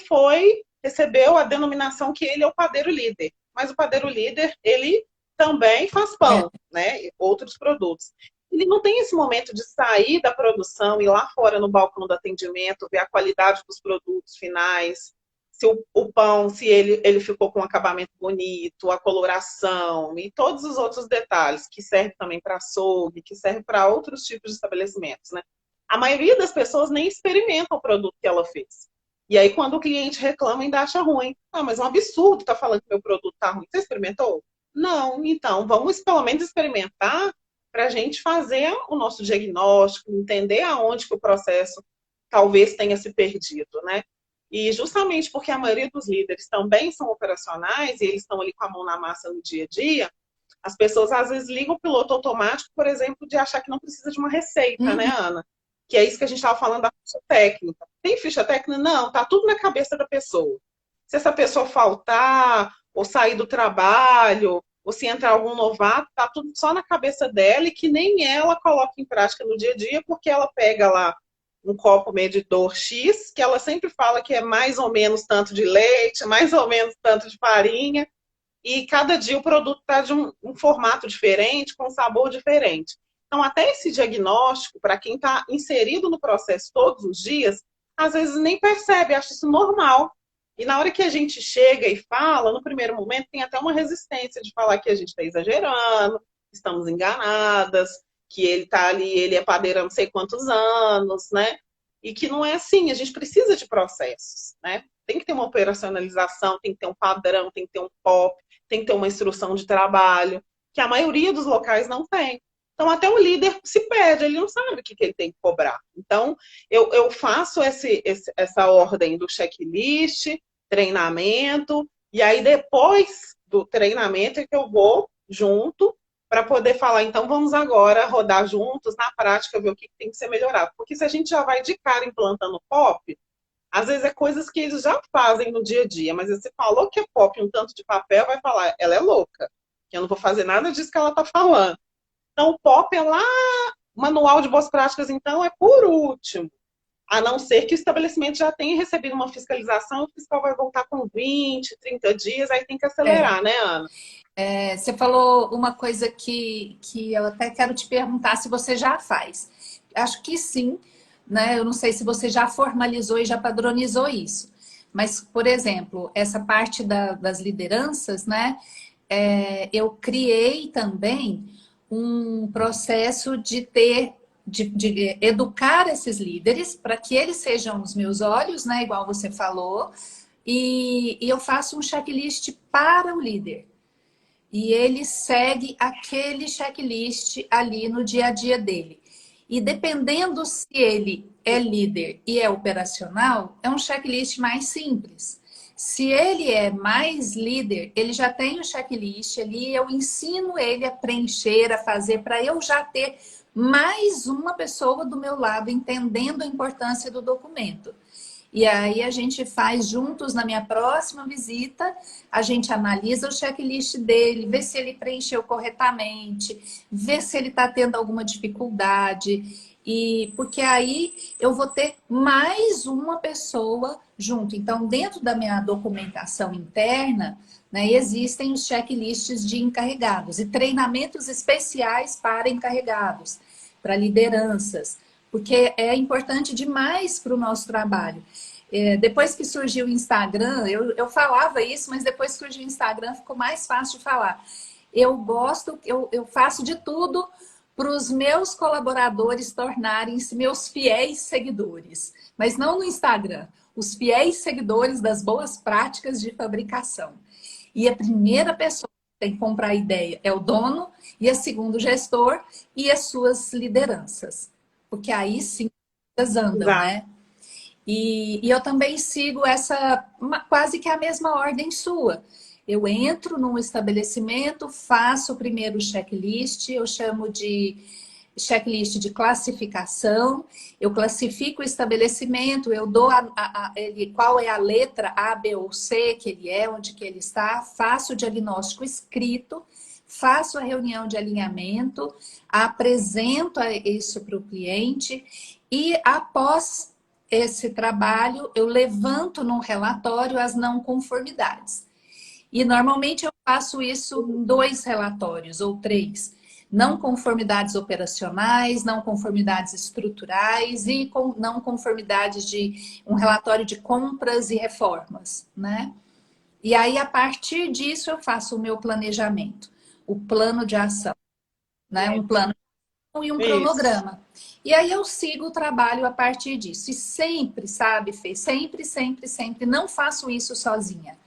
recebeu a denominação que ele é o padeiro líder. Mas o padeiro líder, ele também faz pão, né? E outros produtos. Ele não tem esse momento de sair da produção, ir lá fora no balcão do atendimento, ver a qualidade dos produtos finais, se o pão, se ele ficou com um acabamento bonito, a coloração e todos os outros detalhes, que serve também para açougue, que serve para outros tipos de estabelecimentos, né? A maioria das pessoas nem experimenta o produto que ela fez. E aí, quando o cliente reclama, ainda acha ruim. Ah, mas é um absurdo tá falando que meu produto tá ruim. Você experimentou? Não, então, vamos pelo menos experimentar para a gente fazer o nosso diagnóstico, entender aonde que o processo talvez tenha se perdido, né? E justamente porque a maioria dos líderes também são operacionais e eles estão ali com a mão na massa no dia a dia, as pessoas às vezes ligam o piloto automático, por exemplo, de achar que não precisa de uma receita, né, Ana? Que é isso que a gente estava falando da ficha técnica. Tem ficha técnica? Não, tá tudo na cabeça da pessoa. Se essa pessoa faltar, ou sair do trabalho, ou se entrar algum novato, tá tudo só na cabeça dela e que nem ela coloca em prática no dia a dia, porque ela pega lá um copo medidor X, que ela sempre fala que é mais ou menos tanto de leite, mais ou menos tanto de farinha, e cada dia o produto está de um formato diferente, com um sabor diferente. Então, até esse diagnóstico, para quem está inserido no processo todos os dias, às vezes nem percebe, acha isso normal. E na hora que a gente chega e fala, no primeiro momento, tem até uma resistência de falar que a gente está exagerando, estamos enganadas, que ele está ali, ele é padeiro há não sei quantos anos, né? E que não é assim, a gente precisa de processos, né? Tem que ter uma operacionalização, tem que ter um padrão, tem que ter um POP, tem que ter uma instrução de trabalho, que a maioria dos locais não tem. Então, até o líder se perde, ele não sabe o que ele tem que cobrar. Então, eu faço essa ordem do checklist, treinamento, e aí depois do treinamento é que eu vou junto para poder falar, então vamos agora rodar juntos, na prática, ver o que tem que ser melhorado. Porque se a gente já vai de cara implantando POP, às vezes é coisas que eles já fazem no dia a dia, mas você falou que é POP um tanto de papel, vai falar, ela é louca, que eu não vou fazer nada disso que ela está falando. Então, o POP é lá, manual de boas práticas, então, é por último. A não ser que o estabelecimento já tenha recebido uma fiscalização, o fiscal vai voltar com 20, 30 dias, aí tem que acelerar, né, Ana? Você falou uma coisa que eu até quero te perguntar se você já faz. Acho que sim, né? Eu não sei se você já formalizou e já padronizou isso. Mas, por exemplo, essa parte das lideranças, né? Eu criei também um processo de educar esses líderes para que eles sejam os meus olhos, né? Igual você falou, e eu faço um checklist para o líder. E ele segue aquele checklist ali no dia a dia dele. E dependendo se ele é líder e é operacional, é um checklist mais simples. Se ele é mais líder, ele já tem o checklist ali, eu ensino ele a preencher, a fazer, para eu já ter mais uma pessoa do meu lado entendendo a importância do documento. E aí a gente faz juntos na minha próxima visita, a gente analisa o checklist dele, vê se ele preencheu corretamente, vê se ele está tendo alguma dificuldade. E porque aí eu vou ter mais uma pessoa junto. Então, dentro da minha documentação interna, né, existem os checklists de encarregados e treinamentos especiais para encarregados, para lideranças, porque é importante demais para o nosso trabalho. Depois que surgiu o Instagram, eu falava isso, mas depois que surgiu o Instagram ficou mais fácil de falar. Eu gosto, eu faço de tudo para os meus colaboradores tornarem-se meus fiéis seguidores, mas não no Instagram, os fiéis seguidores das boas práticas de fabricação. E a primeira pessoa que tem que comprar a ideia é o dono, e a segunda o gestor e as suas lideranças. Porque aí sim elas andam, Exato. né? E eu também sigo quase que a mesma ordem sua. Eu entro num estabelecimento, faço o primeiro checklist, eu chamo de checklist de classificação, eu classifico o estabelecimento, eu dou ele, qual é a letra A, B ou C que ele é, onde que ele está, faço o diagnóstico escrito, faço a reunião de alinhamento, apresento isso para o cliente e após esse trabalho eu levanto num relatório as não conformidades. E normalmente eu faço isso em 2 relatórios ou 3. Não conformidades operacionais, não conformidades estruturais e não conformidades de um relatório de compras e reformas, né? E aí, a partir disso, eu faço o meu planejamento, o plano de ação, né? Um plano e um Isso. cronograma. E aí eu sigo o trabalho a partir disso. E sempre, sabe, Fê? Sempre, sempre, sempre. Não faço isso sozinha.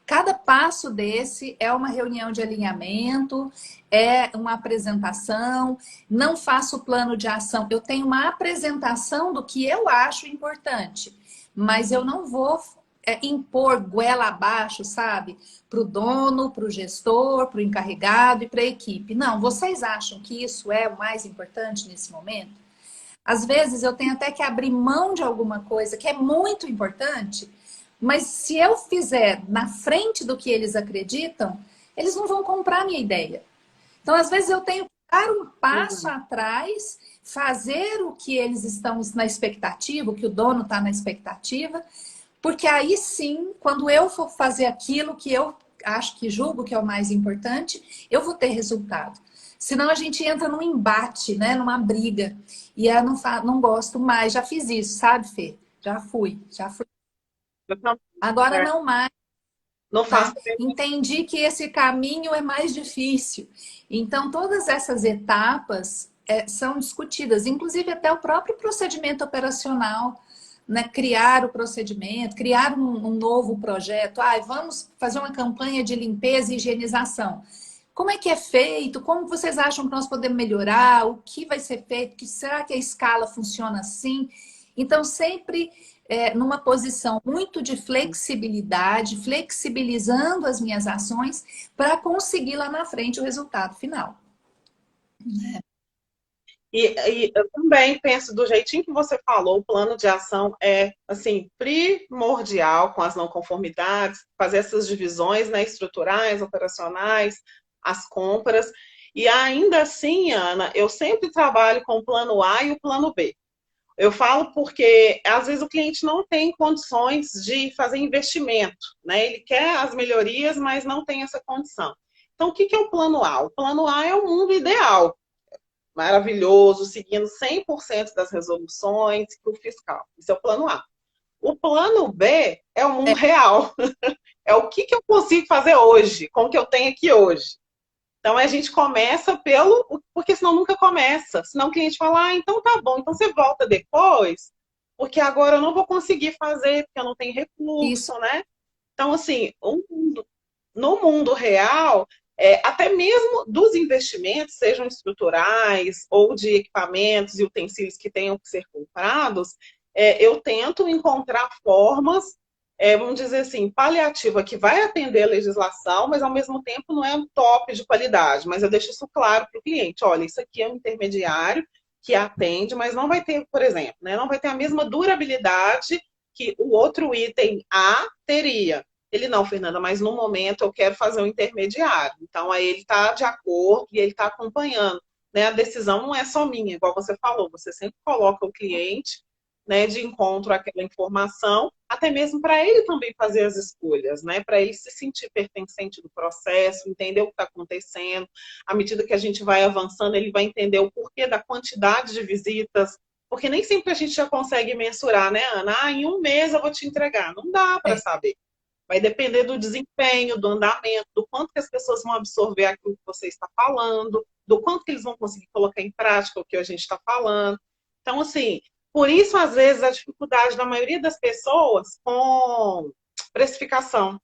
Cada passo desse é uma reunião de alinhamento, é uma apresentação, não faço plano de ação. Eu tenho uma apresentação do que eu acho importante, mas eu não vou impor goela abaixo, sabe? Para o dono, para o gestor, para o encarregado e para a equipe. Não, vocês acham que isso é o mais importante nesse momento? Às vezes eu tenho até que abrir mão de alguma coisa que é muito importante, mas se eu fizer na frente do que eles acreditam, eles não vão comprar a minha ideia. Então, às vezes, eu tenho que dar um passo atrás, fazer o que eles estão na expectativa, o que o dono está na expectativa, porque aí sim, quando eu for fazer aquilo que eu acho que julgo que é o mais importante, eu vou ter resultado. Senão a gente entra num embate, né? Numa briga. E eu não gosto mais. Já fiz isso, sabe, Fê? Já fui. Agora não mais, Não faço. né? Entendi que esse caminho é mais difícil. Então, todas essas etapas são discutidas, inclusive até o próprio procedimento operacional, né? Criar o procedimento, criar um novo projeto. Vamos fazer uma campanha de limpeza e higienização. Como é que é feito? Como vocês acham que nós podemos melhorar? O que vai ser feito? Será que a escala funciona assim? Então, sempre numa posição muito de flexibilidade, flexibilizando as minhas ações para conseguir lá na frente o resultado final. E eu também penso do jeitinho que você falou, o plano de ação é assim primordial com as não conformidades, fazer essas divisões, né, estruturais, operacionais, as compras. E ainda assim, Ana, eu sempre trabalho com o plano A e o plano B. Eu falo porque às vezes o cliente não tem condições de fazer investimento, né? Ele quer as melhorias, mas não tem essa condição. Então, o que é o plano A? O plano A é o mundo ideal, maravilhoso, seguindo 100% das resoluções do fiscal. Isso é o plano A. O plano B é o mundo real. É o que eu consigo fazer hoje, com o que eu tenho aqui hoje. Então a gente começa pelo. Porque senão nunca começa. Senão o cliente fala, ah, então tá bom, então você volta depois, porque agora eu não vou conseguir fazer, porque eu não tenho Isso. recurso, né? Então, assim, no mundo real, até mesmo dos investimentos, sejam estruturais ou de equipamentos e utensílios que tenham que ser comprados, eu tento encontrar formas, vamos dizer assim, paliativa, que vai atender a legislação, mas ao mesmo tempo não é um top de qualidade. Mas eu deixo isso claro para o cliente: olha, isso aqui é um intermediário que atende, mas não vai ter, por exemplo, né, não vai ter a mesma durabilidade que o outro item A teria. Ele não, Fernanda, mas no momento eu quero fazer um intermediário. Então, aí ele está de acordo e ele está acompanhando. Né? A decisão não é só minha, igual você falou, você sempre coloca o cliente, né, de encontro àquela informação, até mesmo para ele também fazer as escolhas, né, para ele se sentir pertencente do processo, entender o que está acontecendo. À medida que a gente vai avançando, ele vai entender o porquê da quantidade de visitas, porque nem sempre a gente já consegue mensurar, né, Ana? Ah, em um mês eu vou te entregar. Não dá para saber. Vai depender do desempenho, do andamento, do quanto que as pessoas vão absorver aquilo que você está falando, do quanto que eles vão conseguir colocar em prática o que a gente está falando. Então, assim, por isso, às vezes, a dificuldade da maioria das pessoas com precificação,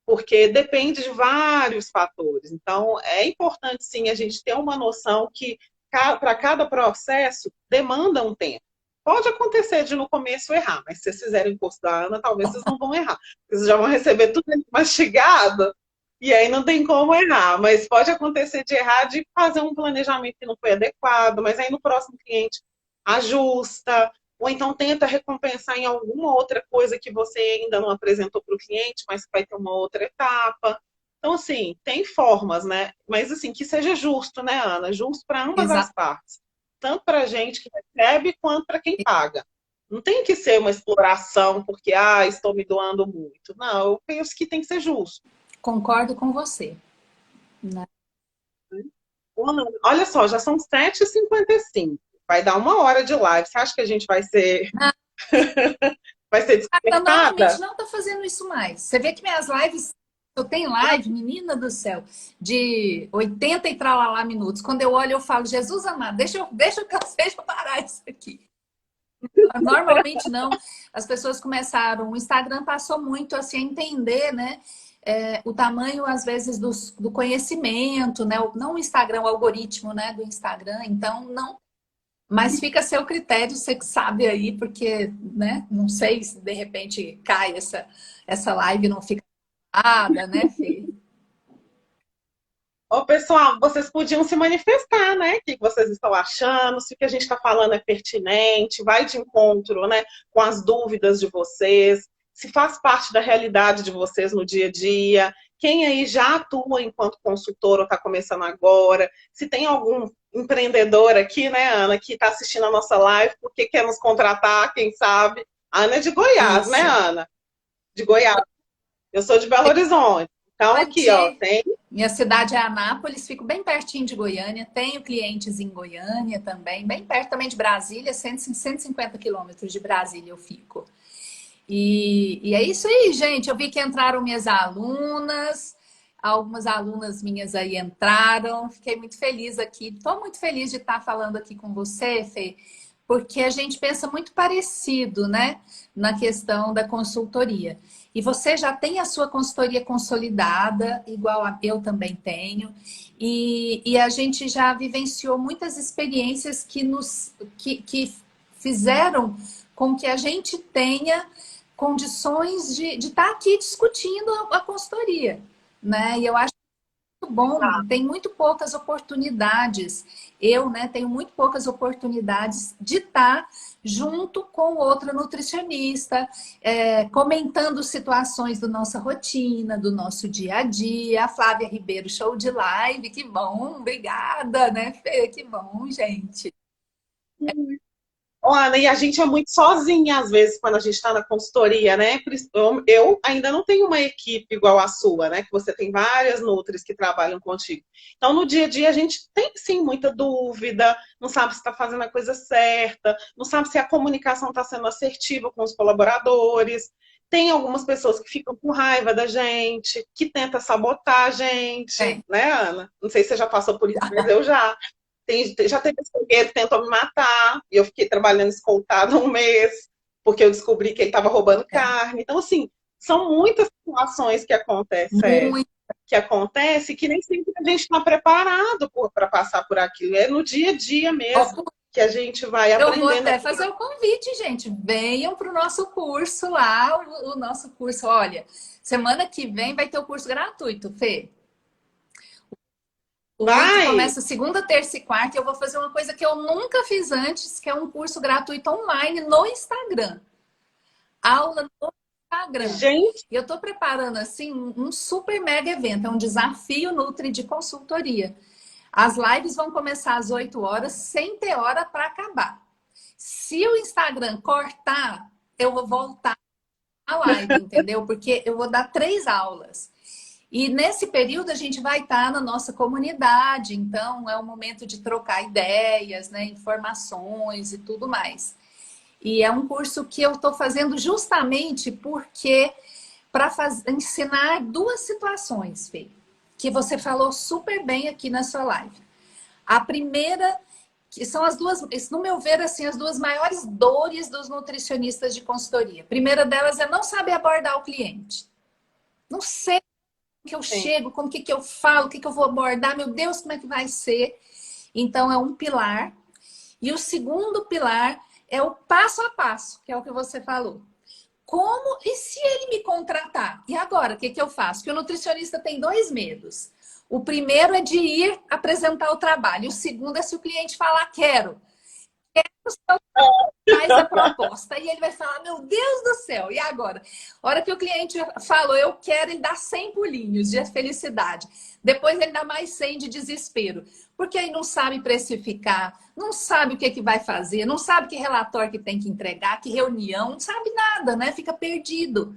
porque depende de vários fatores. Então, é importante, sim, a gente ter uma noção que, para cada processo, demanda um tempo. Pode acontecer de no começo errar, mas se vocês fizerem o curso da Ana, talvez vocês não vão errar. Vocês já vão receber tudo mastigado, e aí não tem como errar. Mas pode acontecer de errar, de fazer um planejamento que não foi adequado, mas aí no próximo cliente ajusta, ou então tenta recompensar em alguma outra coisa que você ainda não apresentou para o cliente, mas vai ter uma outra etapa. Então, assim, tem formas, né? Mas, assim, que seja justo, né, Ana? Justo para ambas as Exato. partes. Tanto para a gente que recebe, quanto para quem paga. Não tem que ser uma exploração porque, estou me doando muito. Não, eu penso que tem que ser justo. Concordo com você. Né? Olha só, já são 7h55. Vai dar 1 hora de live. Você acha que a gente vai ser, vai ser Eu normalmente despertada? não estou fazendo isso mais. Você vê que minhas lives, eu tenho live, menina do céu, de 80 e tralalá minutos. Quando eu olho, eu falo, Jesus amado, deixa eu parar isso aqui. Normalmente não. As pessoas começaram, o Instagram passou muito assim, a entender, né? O tamanho, às vezes, do conhecimento, né? Não o Instagram, o algoritmo, né, do Instagram. Então, não. Mas fica a seu critério, você que sabe aí, porque, né? Não sei se de repente cai essa live e não fica nada, né, Fê? Ô, pessoal, vocês podiam se manifestar, né? O que vocês estão achando, se o que a gente está falando é pertinente, vai de encontro, né, com as dúvidas de vocês, se faz parte da realidade de vocês no dia a dia, quem aí já atua enquanto consultor ou está começando agora, se tem algum empreendedor aqui, né, Ana, que está assistindo a nossa live, porque quer nos contratar, quem sabe. A Ana é de Goiás, né, Isso. Ana? De Goiás. Eu sou de Belo Horizonte. Então, aqui, ó, tem. Minha cidade é Anápolis, fico bem pertinho de Goiânia. Tenho clientes em Goiânia também, bem perto também de Brasília, 150 quilômetros de Brasília eu fico. E é isso aí, gente. Eu vi que entraram minhas alunas, algumas alunas minhas aí entraram. Fiquei muito feliz aqui. Estou muito feliz de estar falando aqui com você, Fê, porque a gente pensa muito parecido, né, na questão da consultoria. E você já tem a sua consultoria consolidada, igual eu também tenho, e a gente já vivenciou muitas experiências que fizeram com que a gente tenha condições de estar aqui discutindo a consultoria, né? E eu acho muito bom, tem muito poucas oportunidades. Eu, né, tenho muito poucas oportunidades de estar junto com outra nutricionista, comentando situações da nossa rotina, do nosso dia a dia. A Flávia Ribeiro, show de live, que bom, obrigada, né, Fê? Que bom, gente. Ana, e a gente é muito sozinha, às vezes, quando a gente está na consultoria, né? Eu ainda não tenho uma equipe igual a sua, né? Que você tem várias nutris que trabalham contigo. Então, no dia a dia, a gente tem, sim, muita dúvida, não sabe se está fazendo a coisa certa, não sabe se a comunicação está sendo assertiva com os colaboradores. Tem algumas pessoas que ficam com raiva da gente, que tentam sabotar a gente, É. né, Ana? Não sei se você já passou por isso, mas eu já. Já teve açougueiro que tentou me matar, e eu fiquei trabalhando escoltada um mês, porque eu descobri que ele estava roubando É. carne. Então, assim, são muitas situações Muito. que acontece que nem sempre a gente está preparado para passar por aquilo. É no dia a dia mesmo que a gente vai Eu vou aprendendo. até fazer o convite, gente. Venham para o nosso curso lá, o nosso curso. Olha, semana que vem vai ter o curso gratuito, Fê. O curso Vai! começa segunda, terça e quarta. E eu vou fazer uma coisa que eu nunca fiz antes, que é um curso gratuito online no Instagram. Aula no Instagram. Gente, E eu estou preparando assim um super mega evento, é um desafio Nutri de consultoria. As lives vão começar às 8 horas, sem ter hora para acabar. Se o Instagram cortar, eu vou voltar à live, entendeu? Porque eu vou dar 3 aulas. E nesse período a gente vai estar na nossa comunidade, então é o momento de trocar ideias, né, informações e tudo mais. E é um curso que eu estou fazendo justamente porque para ensinar 2 situações, Fê, que você falou super bem aqui na sua live. A primeira, que são as 2, no meu ver, assim, as 2 maiores dores dos nutricionistas de consultoria. A primeira delas é não saber abordar o cliente. Não sei como que eu chego, como que eu falo, o que eu vou abordar, meu Deus, como é que vai ser? Então, é um pilar. E o segundo pilar é o passo a passo, que é o que você falou. Como? E se ele me contratar? E agora, o que eu faço? Porque o nutricionista tem 2 medos. O primeiro é de ir apresentar o trabalho. O segundo é se o cliente falar, quero faz a proposta. E ele vai falar, meu Deus do céu, e agora? A hora que o cliente falou, eu quero, ele dá 100 pulinhos de felicidade. Depois ele dá mais 100 de desespero. Porque aí não sabe precificar, não sabe o que vai fazer, não sabe que relatório que tem que entregar, que reunião, não sabe nada, né? Fica perdido.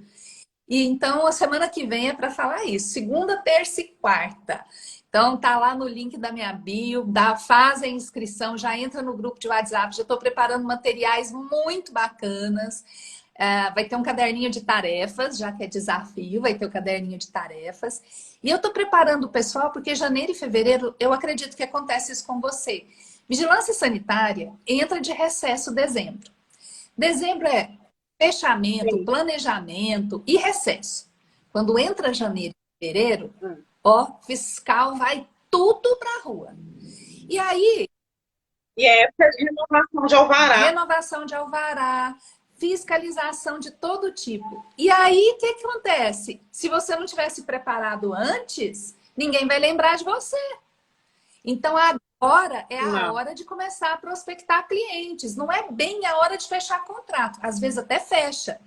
E então a semana que vem é para falar isso. Segunda, terça e quarta. Então tá lá no link da minha bio, faz a inscrição, já entra no grupo de WhatsApp, já estou preparando materiais muito bacanas. Vai ter um caderninho de tarefas, já que é desafio, vai ter o caderninho de tarefas. E eu estou preparando o pessoal, porque janeiro e fevereiro, eu acredito que acontece isso com você. Vigilância sanitária entra de recesso dezembro. Dezembro é fechamento, sim. planejamento e recesso. Quando entra janeiro e fevereiro, ó, fiscal vai tudo para a rua. E aí... E é época de renovação de alvará. Renovação de alvará, fiscalização de todo tipo. E aí, o que acontece? Se você não tivesse preparado antes, ninguém vai lembrar de você. Então, agora é a hora de começar a prospectar clientes. Não é bem a hora de fechar contrato. Às vezes até fecha.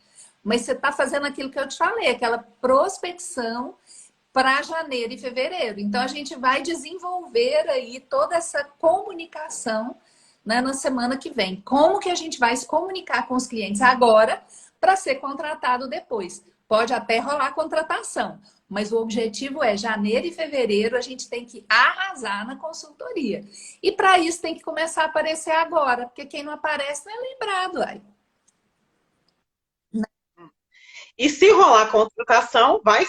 Mas você está fazendo aquilo que eu te falei, aquela prospecção para janeiro e fevereiro. Então, a gente vai desenvolver aí toda essa comunicação, né, na semana que vem. Como que a gente vai se comunicar com os clientes agora para ser contratado depois? Pode até rolar contratação, mas o objetivo é janeiro e fevereiro a gente tem que arrasar na consultoria. E para isso tem que começar a aparecer agora, porque quem não aparece não é lembrado. Aí. E se rolar contratação, vai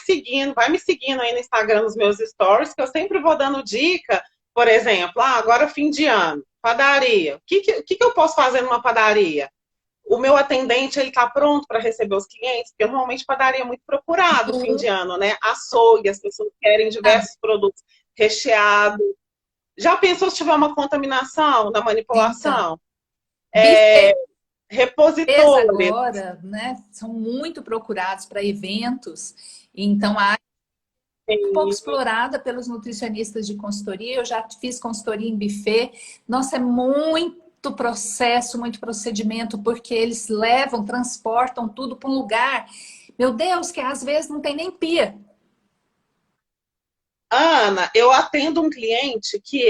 me seguindo aí no Instagram, nos meus stories, que eu sempre vou dando dica. Por exemplo, agora fim de ano, padaria. O que eu posso fazer numa padaria? O meu atendente, ele tá pronto para receber os clientes? Porque normalmente padaria é muito procurado fim de ano, né? Açougue, as pessoas querem diversos produtos recheados. Já pensou se tiver uma contaminação na manipulação? Repositores. Agora, né, são muito procurados para eventos, então a área é um pouco explorada pelos nutricionistas de consultoria. Eu já fiz consultoria em buffet. Nossa, é muito processo, muito procedimento, porque eles levam, transportam tudo para um lugar, meu Deus, que às vezes não tem nem pia. Ana, eu atendo um cliente que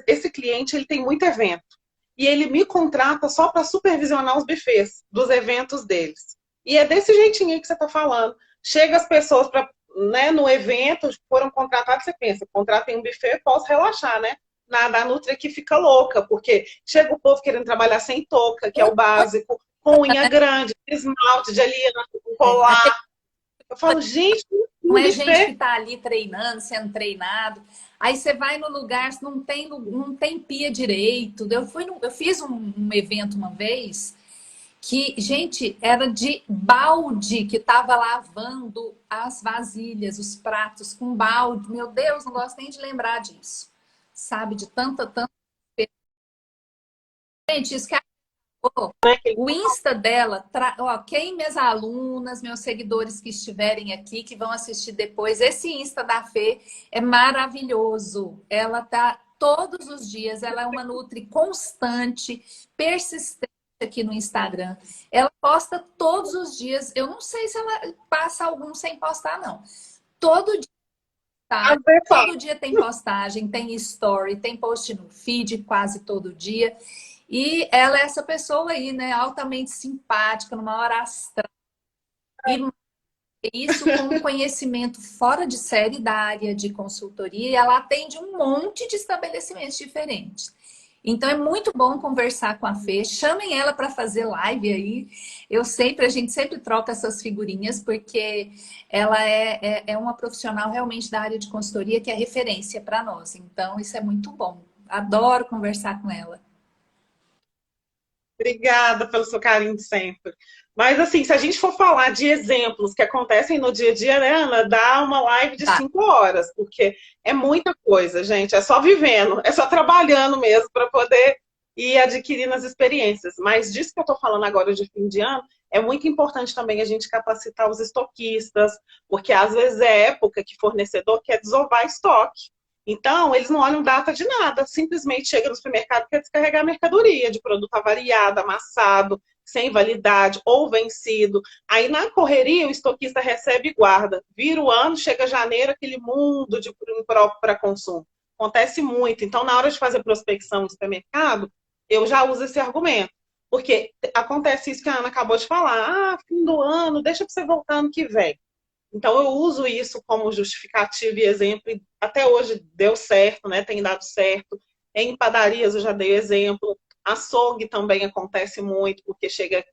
esse cliente, ele tem muito evento. e ele me contrata só para supervisionar os buffets dos eventos deles. E é desse jeitinho aí que você está falando. Chega as pessoas para, né, no evento, foram contratados, você pensa, contratem um buffet, posso relaxar, né? Nada, a Nutri aqui fica louca, porque chega o povo querendo trabalhar sem touca, que é o básico, com unha grande, esmalte de aliança, com colar. Eu falo, gente, Não um é gente que buffet. está ali treinando, sendo treinado. Aí você vai no lugar, não tem pia direito. Eu fiz um evento uma vez que, gente, era de balde que estava lavando as vasilhas, os pratos com balde. Meu Deus, não gosto nem de lembrar disso. Sabe, de tanta. Gente, isso que o Insta dela, ó, quem minhas alunas, meus seguidores que estiverem aqui, que vão assistir depois, esse Insta da Fê é maravilhoso. Ela tá todos os dias, ela é uma nutri constante, persistente aqui no Instagram. Ela posta todos os dias. Eu não sei se ela passa algum sem postar, não. Todo dia, tá? Todo dia tem postagem, tem story, tem post no feed quase todo dia. E ela é essa pessoa aí, né? Altamente simpática, numa hora astral. E isso com um conhecimento fora de série da área de consultoria. E ela atende um monte de estabelecimentos diferentes. Então é muito bom conversar com a Fê. Chamem ela para fazer live aí. A gente sempre troca essas figurinhas, porque ela é uma profissional realmente da área de consultoria que é referência para nós. Então isso é muito bom. Adoro conversar com ela. Obrigada pelo seu carinho de sempre. Mas, assim, se a gente for falar de exemplos que acontecem no dia a dia, né, Ana, dá uma live de Tá. 5 horas, porque é muita coisa, gente. É só vivendo, é só trabalhando mesmo para poder ir adquirindo as experiências. Mas disso que eu estou falando agora de fim de ano, é muito importante também a gente capacitar os estoquistas, porque às vezes é época que fornecedor quer desovar estoque. Então, eles não olham data de nada, simplesmente chega no supermercado e quer descarregar mercadoria de produto avariado, amassado, sem validade ou vencido. Aí, na correria, o estoquista recebe e guarda. Vira o ano, chega janeiro, aquele mundo de impróprio para consumo. Acontece muito. Então, na hora de fazer prospecção no supermercado, eu já uso esse argumento. Porque acontece isso que a Ana acabou de falar. Ah, fim do ano, deixa para você voltar ano que vem. Então, eu uso isso como justificativo e exemplo, e até hoje deu certo, né? Tem dado certo. Em padarias eu já dei exemplo. Açougue também acontece muito, porque chega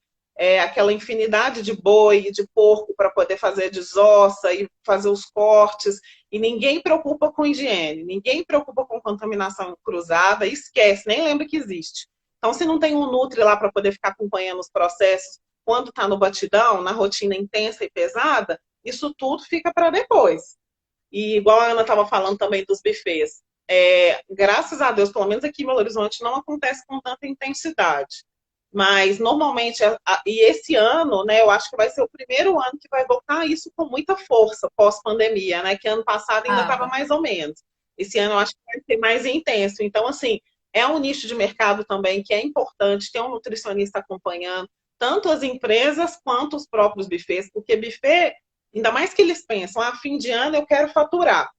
aquela infinidade de boi e de porco para poder fazer desossa e fazer os cortes, e ninguém preocupa com higiene, ninguém preocupa com contaminação cruzada, esquece, nem lembra que existe. Então, se não tem um Nutri lá para poder ficar acompanhando os processos, quando está no batidão, na rotina intensa e pesada, isso tudo fica para depois. E igual a Ana estava falando também dos buffets, graças a Deus, pelo menos aqui em Belo Horizonte, não acontece com tanta intensidade. Mas normalmente, e esse ano, né, eu acho que vai ser o primeiro ano que vai voltar isso com muita força pós-pandemia, né? Que ano passado ainda estava Ah, mais ou menos. Esse ano eu acho que vai ser mais intenso. Então, assim, é um nicho de mercado também que é importante ter um nutricionista acompanhando, tanto as empresas quanto os próprios buffets, porque buffet, ainda mais que eles pensam, a fim de ano eu quero faturar.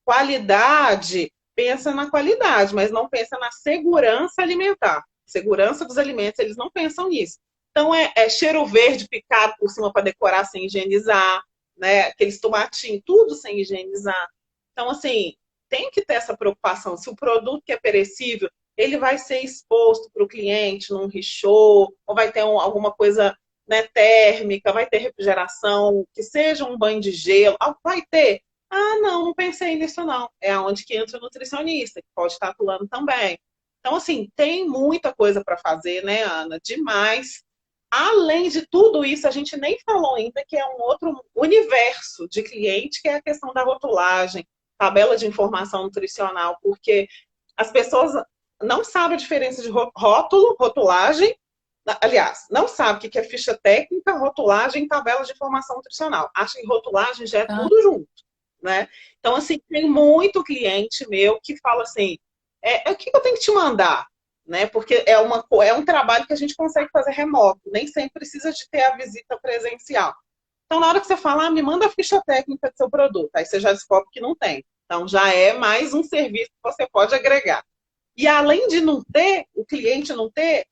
Qualidade, pensa na qualidade, mas não pensa na segurança alimentar. Segurança dos alimentos, eles não pensam nisso. Então, cheiro verde picado por cima para decorar sem higienizar, né? Aqueles tomatinhos, tudo sem higienizar. Então, assim, tem que ter essa preocupação. Se o produto que é perecível, ele vai ser exposto para o cliente num richô, ou vai ter alguma coisa, né, térmica, vai ter refrigeração, que seja um banho de gelo, vai ter. Ah, não pensei nisso não. É onde que entra o nutricionista, que pode estar atuando também. Então, assim, tem muita coisa para fazer, né, Ana? Demais. Além de tudo isso, a gente nem falou ainda que é um outro universo de cliente, que é a questão da rotulagem, tabela de informação nutricional, porque as pessoas não sabem a diferença de rótulo, rotulagem, aliás, não sabem o que é ficha técnica, rotulagem e tabela de informação nutricional. Acham que rotulagem já é ah, tudo junto, né? Então, assim, tem muito cliente meu que fala assim, o que eu tenho que te mandar? Né? Porque é um trabalho que a gente consegue fazer remoto, nem sempre precisa de ter a visita presencial. Então, na hora que você falar, me manda a ficha técnica do seu produto, aí você já descobre que não tem. Então, já é mais um serviço que você pode agregar. E além de não ter, o cliente não ter,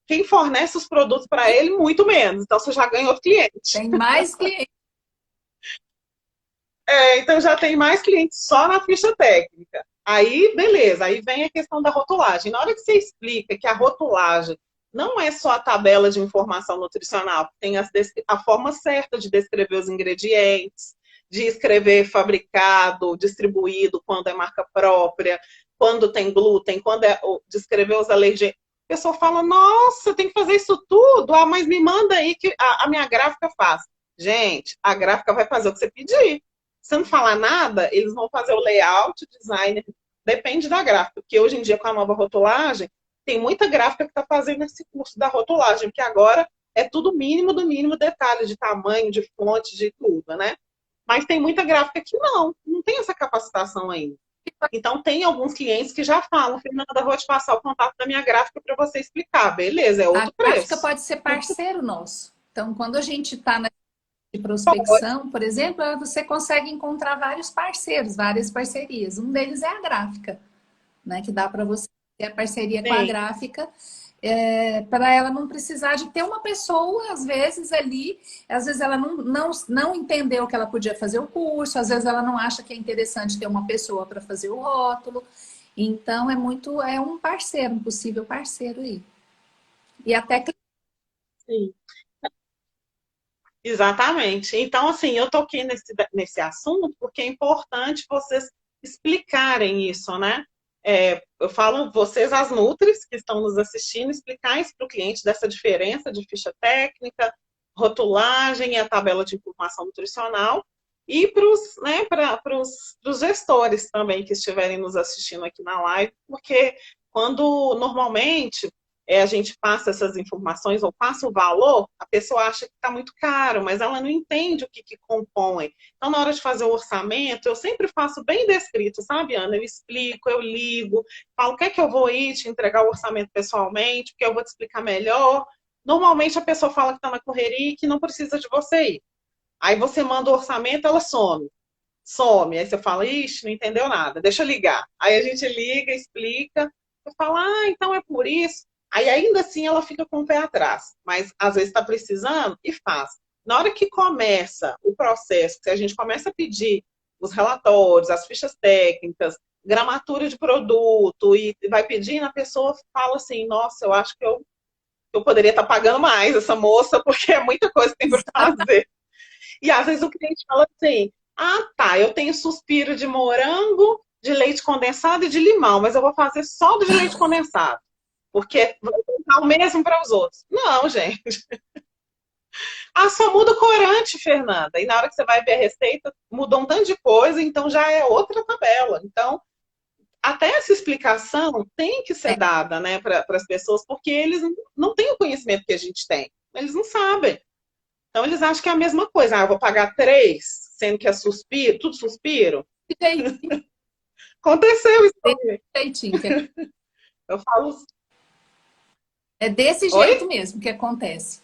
quem fornece os produtos para ele, muito menos. Então, você já ganhou cliente. Tem mais clientes. Então, já tem mais clientes só na ficha técnica. Aí, beleza. Aí vem a questão da rotulagem. Na hora que você explica que a rotulagem não é só a tabela de informação nutricional, tem a forma certa de descrever os ingredientes, de escrever fabricado, distribuído, quando é marca própria, quando tem glúten, quando é descrever os alergenos. A pessoa fala, nossa, tem que fazer isso tudo? Ah, mas me manda aí que a minha gráfica faz. Gente, a gráfica vai fazer o que você pedir. Se não falar nada, eles vão fazer o layout, o design, depende da gráfica. Porque hoje em dia, com a nova rotulagem, tem muita gráfica que está fazendo esse curso da rotulagem, porque agora é tudo mínimo do mínimo detalhe, de tamanho, de fonte, de tudo, né? Mas tem muita gráfica que não tem essa capacitação ainda. Então, tem alguns clientes que já falam, Fernanda, vou te passar o contato da minha gráfica para você explicar. Beleza, é A outro gráfica preço. pode ser parceiro nosso. Então, quando a gente está na de prospecção, por exemplo, você consegue encontrar vários parceiros, várias parcerias. Um deles é a gráfica, né? Que dá para você ter a parceria com a Sim. gráfica, para ela não precisar de ter uma pessoa, às vezes, ali, às vezes ela não entendeu que ela podia fazer o curso, às vezes ela não acha que é interessante ter uma pessoa para fazer o rótulo. Então, é um parceiro, um possível parceiro aí. E até Sim. Exatamente. Então, assim, eu toquei nesse assunto porque é importante vocês explicarem isso, né? Eu falo, vocês, as Nutris, que estão nos assistindo, explicar isso para o cliente dessa diferença de ficha técnica, rotulagem e a tabela de informação nutricional, e para os né, gestores também que estiverem nos assistindo aqui na live, porque quando normalmente a gente passa essas informações ou passa o valor, a pessoa acha que está muito caro, mas ela não entende o que compõe. Então, na hora de fazer o orçamento, eu sempre faço bem descrito, sabe, Ana? Eu explico, eu ligo, falo o que é que eu vou ir te entregar o orçamento pessoalmente, porque eu vou te explicar melhor. Normalmente a pessoa fala que está na correria e que não precisa de você ir. Aí você manda o orçamento, ela some. Some. Aí você fala, ixi, não entendeu nada, deixa eu ligar. Aí a gente liga, explica, eu falo, então é por isso. Aí ainda assim ela fica com o pé atrás, mas às vezes está precisando e faz. Na hora que começa o processo, que a gente começa a pedir os relatórios, as fichas técnicas, gramatura de produto, e vai pedindo, a pessoa fala assim, nossa, eu acho que eu poderia estar pagando mais essa moça, porque é muita coisa que tem para fazer. E às vezes o cliente fala assim, tá, eu tenho suspiro de morango, de leite condensado e de limão, mas eu vou fazer só do de leite condensado porque vai tentar o mesmo para os outros. Não, gente. Só muda o corante, Fernanda. E na hora que você vai ver a receita, mudou um tanto de coisa, então já é outra tabela. Então, até essa explicação tem que ser dada, né, para as pessoas, porque eles não têm o conhecimento que a gente tem. Eles não sabem. Então, eles acham que é a mesma coisa. Eu vou pagar 3, sendo que é suspiro, tudo suspiro. Aconteceu isso também. Eu falo. É desse jeito mesmo que acontece.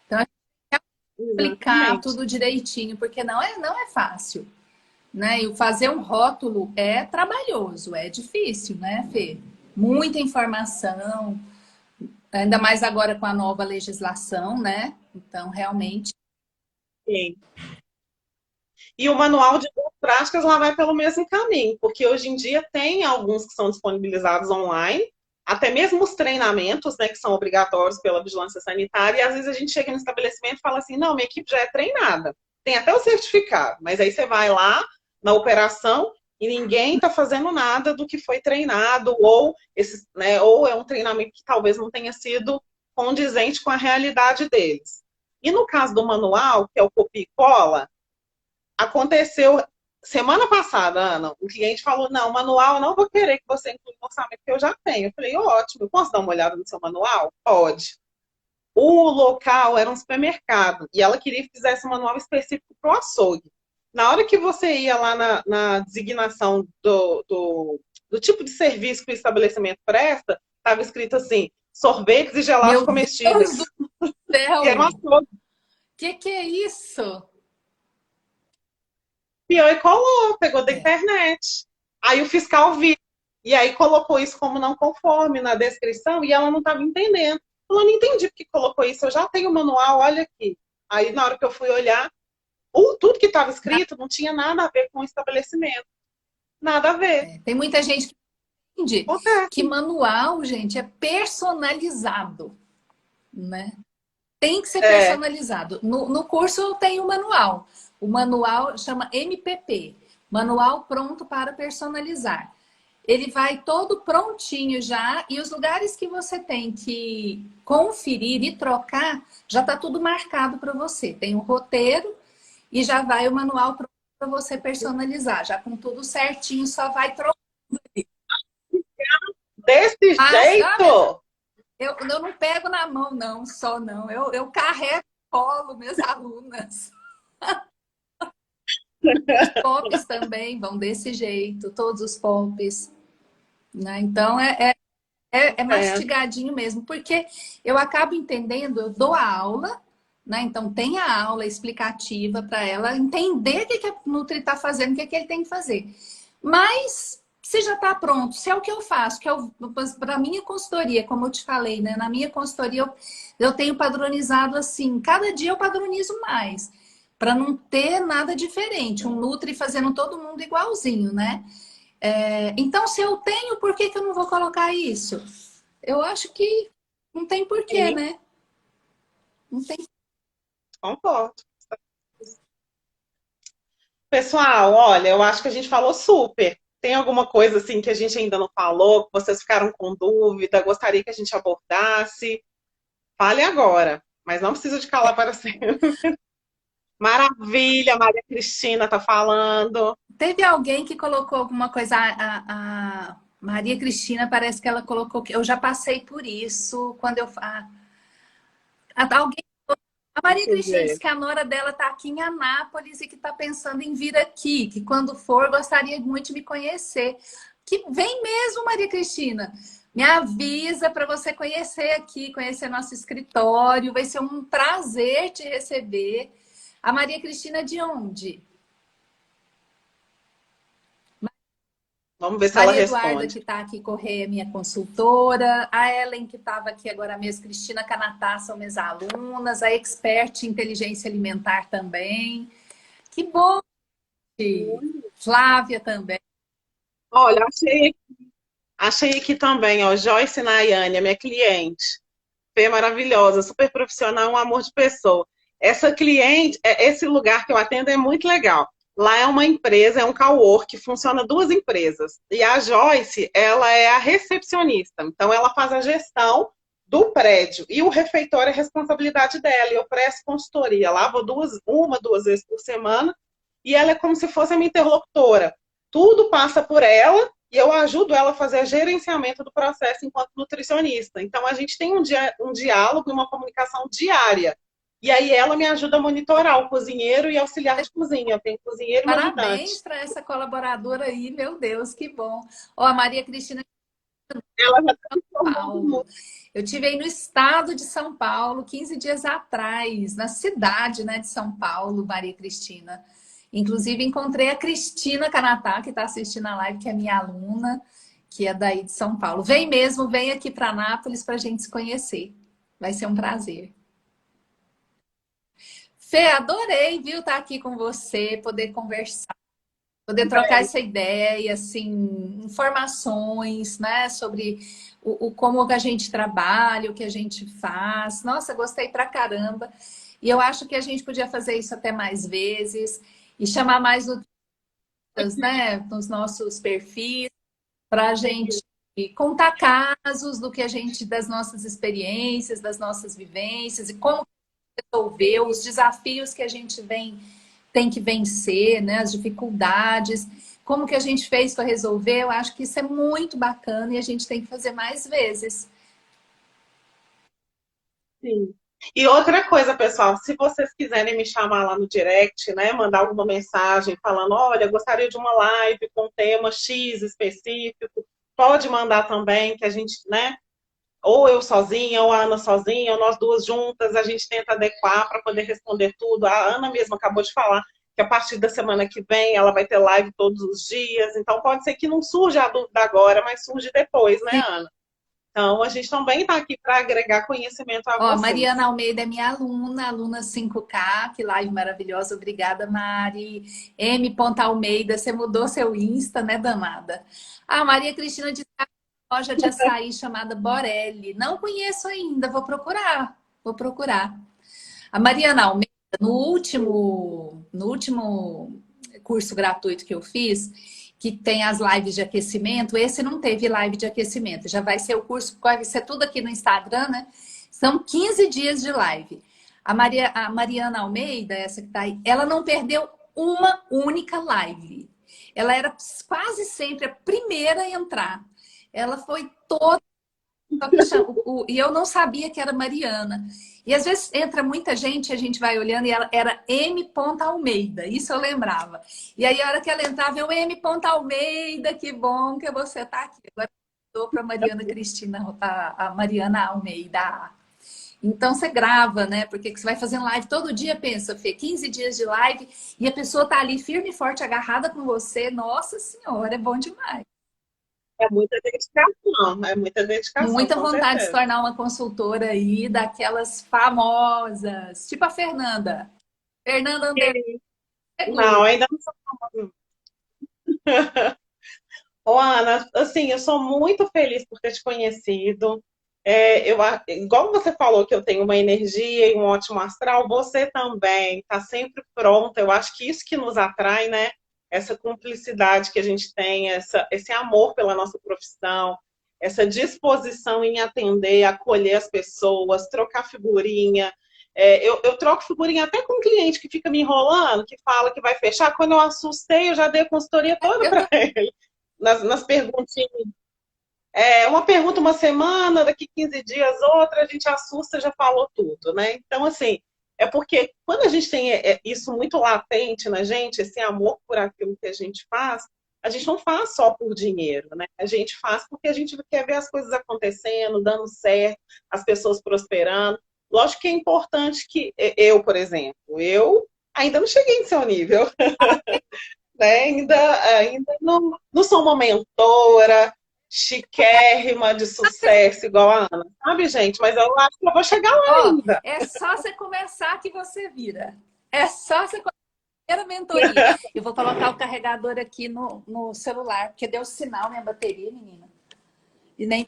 Então, a gente tem que explicar tudo direitinho, porque não é fácil. Né? E fazer um rótulo é trabalhoso, é difícil, né, Fê? Muita informação, ainda mais agora com a nova legislação, né? Então, realmente... Sim. E o manual de boas práticas lá vai pelo mesmo caminho, porque hoje em dia tem alguns que são disponibilizados online, até mesmo os treinamentos, né, que são obrigatórios pela vigilância sanitária, e às vezes a gente chega no estabelecimento e fala assim, não, minha equipe já é treinada, tem até o certificado, mas aí você vai lá na operação e ninguém está fazendo nada do que foi treinado, ou é um treinamento que talvez não tenha sido condizente com a realidade deles. E no caso do manual, que é o copia e cola, aconteceu semana passada, Ana, o cliente falou, não, manual, eu não vou querer que você inclua no orçamento que eu já tenho. Eu falei, ótimo, posso dar uma olhada no seu manual? Pode. O local era um supermercado e ela queria que fizesse um manual específico para o açougue. Na hora que você ia lá na designação do tipo de serviço que o estabelecimento presta, estava escrito assim, sorvetes e gelados comestíveis. Deus do céu! E era um açougue. Que é isso? Pior e colou, pegou da internet. Aí o fiscal viu E aí colocou isso como não conforme na descrição e ela não estava entendendo. Eu não entendi porque colocou isso, eu já tenho o manual, olha aqui. Aí na hora que eu fui olhar, tudo que estava escrito não tinha nada a ver com o estabelecimento. Nada a ver. Tem muita gente que entende que Acontece. manual, gente, é personalizado, né? Tem que ser É, personalizado. No curso eu tenho o manual. O manual chama MPP, Manual Pronto para Personalizar. Ele vai todo prontinho já e os lugares que você tem que conferir e trocar, já está tudo marcado para você. Tem um roteiro e já vai o manual pronto para você personalizar, já com tudo certinho, só vai trocar. desse Mas jeito. eu não pego na mão, não, só não. Eu carrego colo minhas alunas. Os POPs também vão desse jeito, todos os POPs. Né? Então, é É, mastigadinho mesmo, porque eu acabo entendendo, eu dou a aula, né? Então tem a aula explicativa para ela entender o que, que a Nutri está fazendo, o que, que ele tem que fazer. Mas se já está pronto, se é o que eu faço, que para a minha consultoria, como eu te falei, né? Na minha consultoria eu tenho padronizado assim, cada dia eu padronizo mais, para não ter nada diferente, um Nutri fazendo todo mundo igualzinho, né? Então, se eu tenho, por que que eu não vou colocar isso? Eu acho que não tem porquê, sim, né? Não tem. concordo. Pessoal, olha, eu acho que a gente falou super. Tem alguma coisa assim que a gente ainda não falou, que vocês ficaram com dúvida, gostaria que a gente abordasse? Fale agora, mas não precisa de calar para sempre. Maravilha, Maria Cristina tá falando. Teve alguém que colocou alguma coisa. A Maria Cristina parece que ela colocou que eu já passei por isso quando eu. Alguém, a Maria Deixa eu Cristina ver. disse que a nora dela está aqui em Anápolis e que está pensando em vir aqui, que quando for gostaria muito de me conhecer. Que vem mesmo, Maria Cristina. Me avisa para você conhecer aqui, conhecer nosso escritório. Vai ser um prazer te receber. A Maria Cristina é de onde? Vamos ver se ela Maria Eduarda, responde. que está aqui, Correia, é minha consultora. A Ellen, que estava aqui agora mesmo. Cristina Canatá, são minhas alunas. A Expert em Inteligência Alimentar também. Que bom! Flávia também. Olha, achei aqui também, ó, Joyce Nayane, a minha cliente. Fê maravilhosa, super profissional, um amor de pessoa. Essa cliente, esse lugar que eu atendo é muito legal. Lá é uma empresa, é um cowork, funciona duas empresas. E a Joyce, ela é a recepcionista. Então, ela faz a gestão do prédio. E o refeitório é responsabilidade dela. E eu presto consultoria lá, vou uma, duas vezes por semana. E ela é como se fosse a minha interlocutora. Tudo passa por ela e eu ajudo ela a fazer o gerenciamento do processo enquanto nutricionista. Então, a gente tem um diálogo e uma comunicação diária. E aí ela me ajuda a monitorar o cozinheiro e auxiliar de cozinha. Eu tenho cozinheiro e uma Parabéns ajudante. para essa colaboradora aí, meu Deus, que bom. Ó, a Maria Cristina de Ela já está São me Paulo. formando. Eu tive aí no estado de São Paulo 15 dias atrás, na cidade, né, de São Paulo, Maria Cristina. Inclusive, encontrei a Cristina Canatá, que está assistindo a live, que é minha aluna, que é daí de São Paulo. Vem mesmo, vem aqui para Anápolis para a gente se conhecer. Vai ser um prazer. Fê, adorei, viu, estar aqui com você, poder conversar, poder trocar essa ideia, assim, informações, né, sobre como que a gente trabalha, o que a gente faz. Nossa, gostei pra caramba. E eu acho que a gente podia fazer isso até mais vezes e chamar mais nutricionistas, né, nos nossos perfis, para a gente contar casos do que a gente, das nossas experiências, das nossas vivências e como resolver os desafios que a gente tem que vencer, né? As dificuldades, como que a gente fez para resolver. Eu acho que isso é muito bacana e a gente tem que fazer mais vezes. Sim. E outra coisa, pessoal, se vocês quiserem me chamar lá no direct, né, mandar alguma mensagem falando, olha, gostaria de uma live com tema X específico, pode mandar também, que a gente, né, ou eu sozinha, ou a Ana sozinha, ou nós duas juntas, a gente tenta adequar para poder responder tudo. A Ana mesma acabou de falar que a partir da semana que vem ela vai ter live todos os dias. Então, pode ser que não surja a dúvida agora, mas surge depois, né, Ana? Então, a gente também está aqui para agregar conhecimento a Ó, a vocês. Mariana Almeida é minha aluna, aluna 5K, que live maravilhosa. Obrigada, Mari. M. Almeida, você mudou seu Insta, né, danada? A Maria Cristina de loja de açaí chamada Borelli. Não conheço ainda, vou procurar. Vou procurar. A Mariana Almeida, no último curso gratuito que eu fiz, que tem as lives de aquecimento, esse não teve live de aquecimento. Já vai ser o curso, vai ser tudo aqui no Instagram, né? São 15 dias de live. A Mariana Almeida, essa que tá aí, ela não perdeu uma única live. Ela era quase sempre a primeira a entrar. Ela foi toda... E eu não sabia que era Mariana. E às vezes entra muita gente, a gente vai olhando e ela era M. Almeida, isso eu lembrava. E aí a hora que ela entrava, eu M. Almeida, que bom que você está aqui. Agora eu para Mariana Cristina, a Mariana Almeida. Então você grava, né? Porque você vai fazendo live todo dia, pensa, Fê, 15 dias de live e a pessoa tá ali firme e forte, agarrada com você. Nossa Senhora, é bom demais. É muita dedicação, é muita dedicação, Muita com vontade de se certeza. tornar uma consultora aí, daquelas famosas, tipo a Fernanda. Fernanda Anderson Não, Seguro. ainda não sou. Ô, Ana, assim, eu sou muito feliz por ter te conhecido. Igual você falou que eu tenho uma energia e um ótimo astral, você também está sempre pronta. Eu acho que isso que nos atrai, né? Essa cumplicidade que a gente tem, esse amor pela nossa profissão, essa disposição em atender, acolher as pessoas, trocar figurinha. Eu troco figurinha até com um cliente que fica me enrolando, que fala que vai fechar. Quando eu assustei, eu já dei a consultoria toda Eu para tô... ele nas perguntinhas. Uma pergunta uma semana, daqui 15 dias outra, a gente assusta, já falou tudo, né? Então, assim, é porque quando a gente tem isso muito latente na gente, esse amor por aquilo que a gente não faz só por dinheiro, né? A gente faz porque a gente quer ver as coisas acontecendo, dando certo, as pessoas prosperando. Lógico que é importante que eu, por exemplo, eu ainda não cheguei em seu nível, né? Ainda não sou uma mentora chiquérrima de sucesso igual a Ana, sabe, gente? Mas eu acho que eu vou chegar lá Ó, ainda. é só você começar que você vira. É só você começar a primeira mentoria. Eu vou colocar o carregador aqui no celular, porque deu sinal minha bateria, menina. E nem...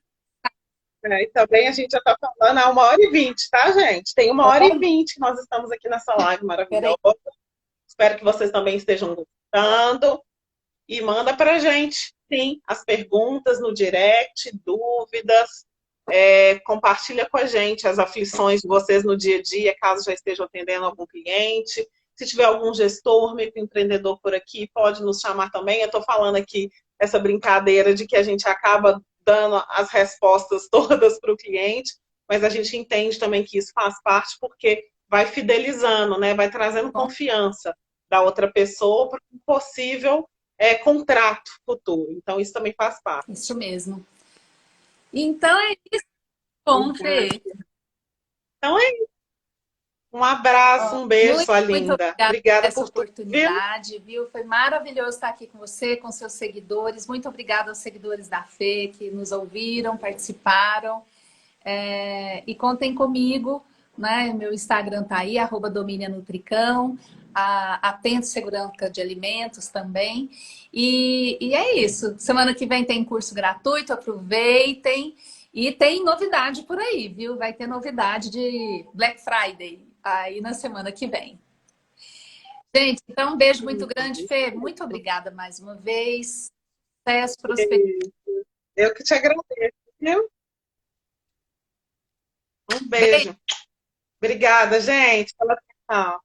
E também a gente já está falando há 1h20, tá, gente? Tem 1h20 que nós estamos aqui nessa live Peraí. maravilhosa. Espero que vocês também estejam gostando. E manda pra gente, sim, as perguntas no direct, dúvidas. Compartilha com a gente as aflições de vocês no dia a dia, caso já estejam atendendo algum cliente. Se tiver algum gestor, microempreendedor por aqui, pode nos chamar também. Eu estou falando aqui essa brincadeira de que a gente acaba dando as respostas todas para o cliente, mas a gente entende também que isso faz parte porque vai fidelizando, né? Vai trazendo Bom, confiança da outra pessoa para um possível contrato futuro. Então, isso também faz parte. isso mesmo. Então é isso, bom, Fê. Então, um abraço, Ó, um beijo, muito, sua muito linda. obrigada por Obrigada essa por tudo, viu? oportunidade, viu? Foi maravilhoso estar aqui com você, com seus seguidores. Muito obrigada aos seguidores da Fê que nos ouviram, participaram. E contem comigo, né? Meu Instagram tá aí, @dominianutricão, a Atento Segurança de Alimentos também. E é isso. Semana que vem tem curso gratuito, aproveitem. E tem novidade por aí, viu? Vai ter novidade de Black Friday aí na semana que vem. Gente, então um beijo muito grande, Fê. Muito obrigada mais uma vez. Sucesso, prosperidade. Eu que te agradeço, viu? Um Beijo. beijo. Obrigada, gente. Pela atenção.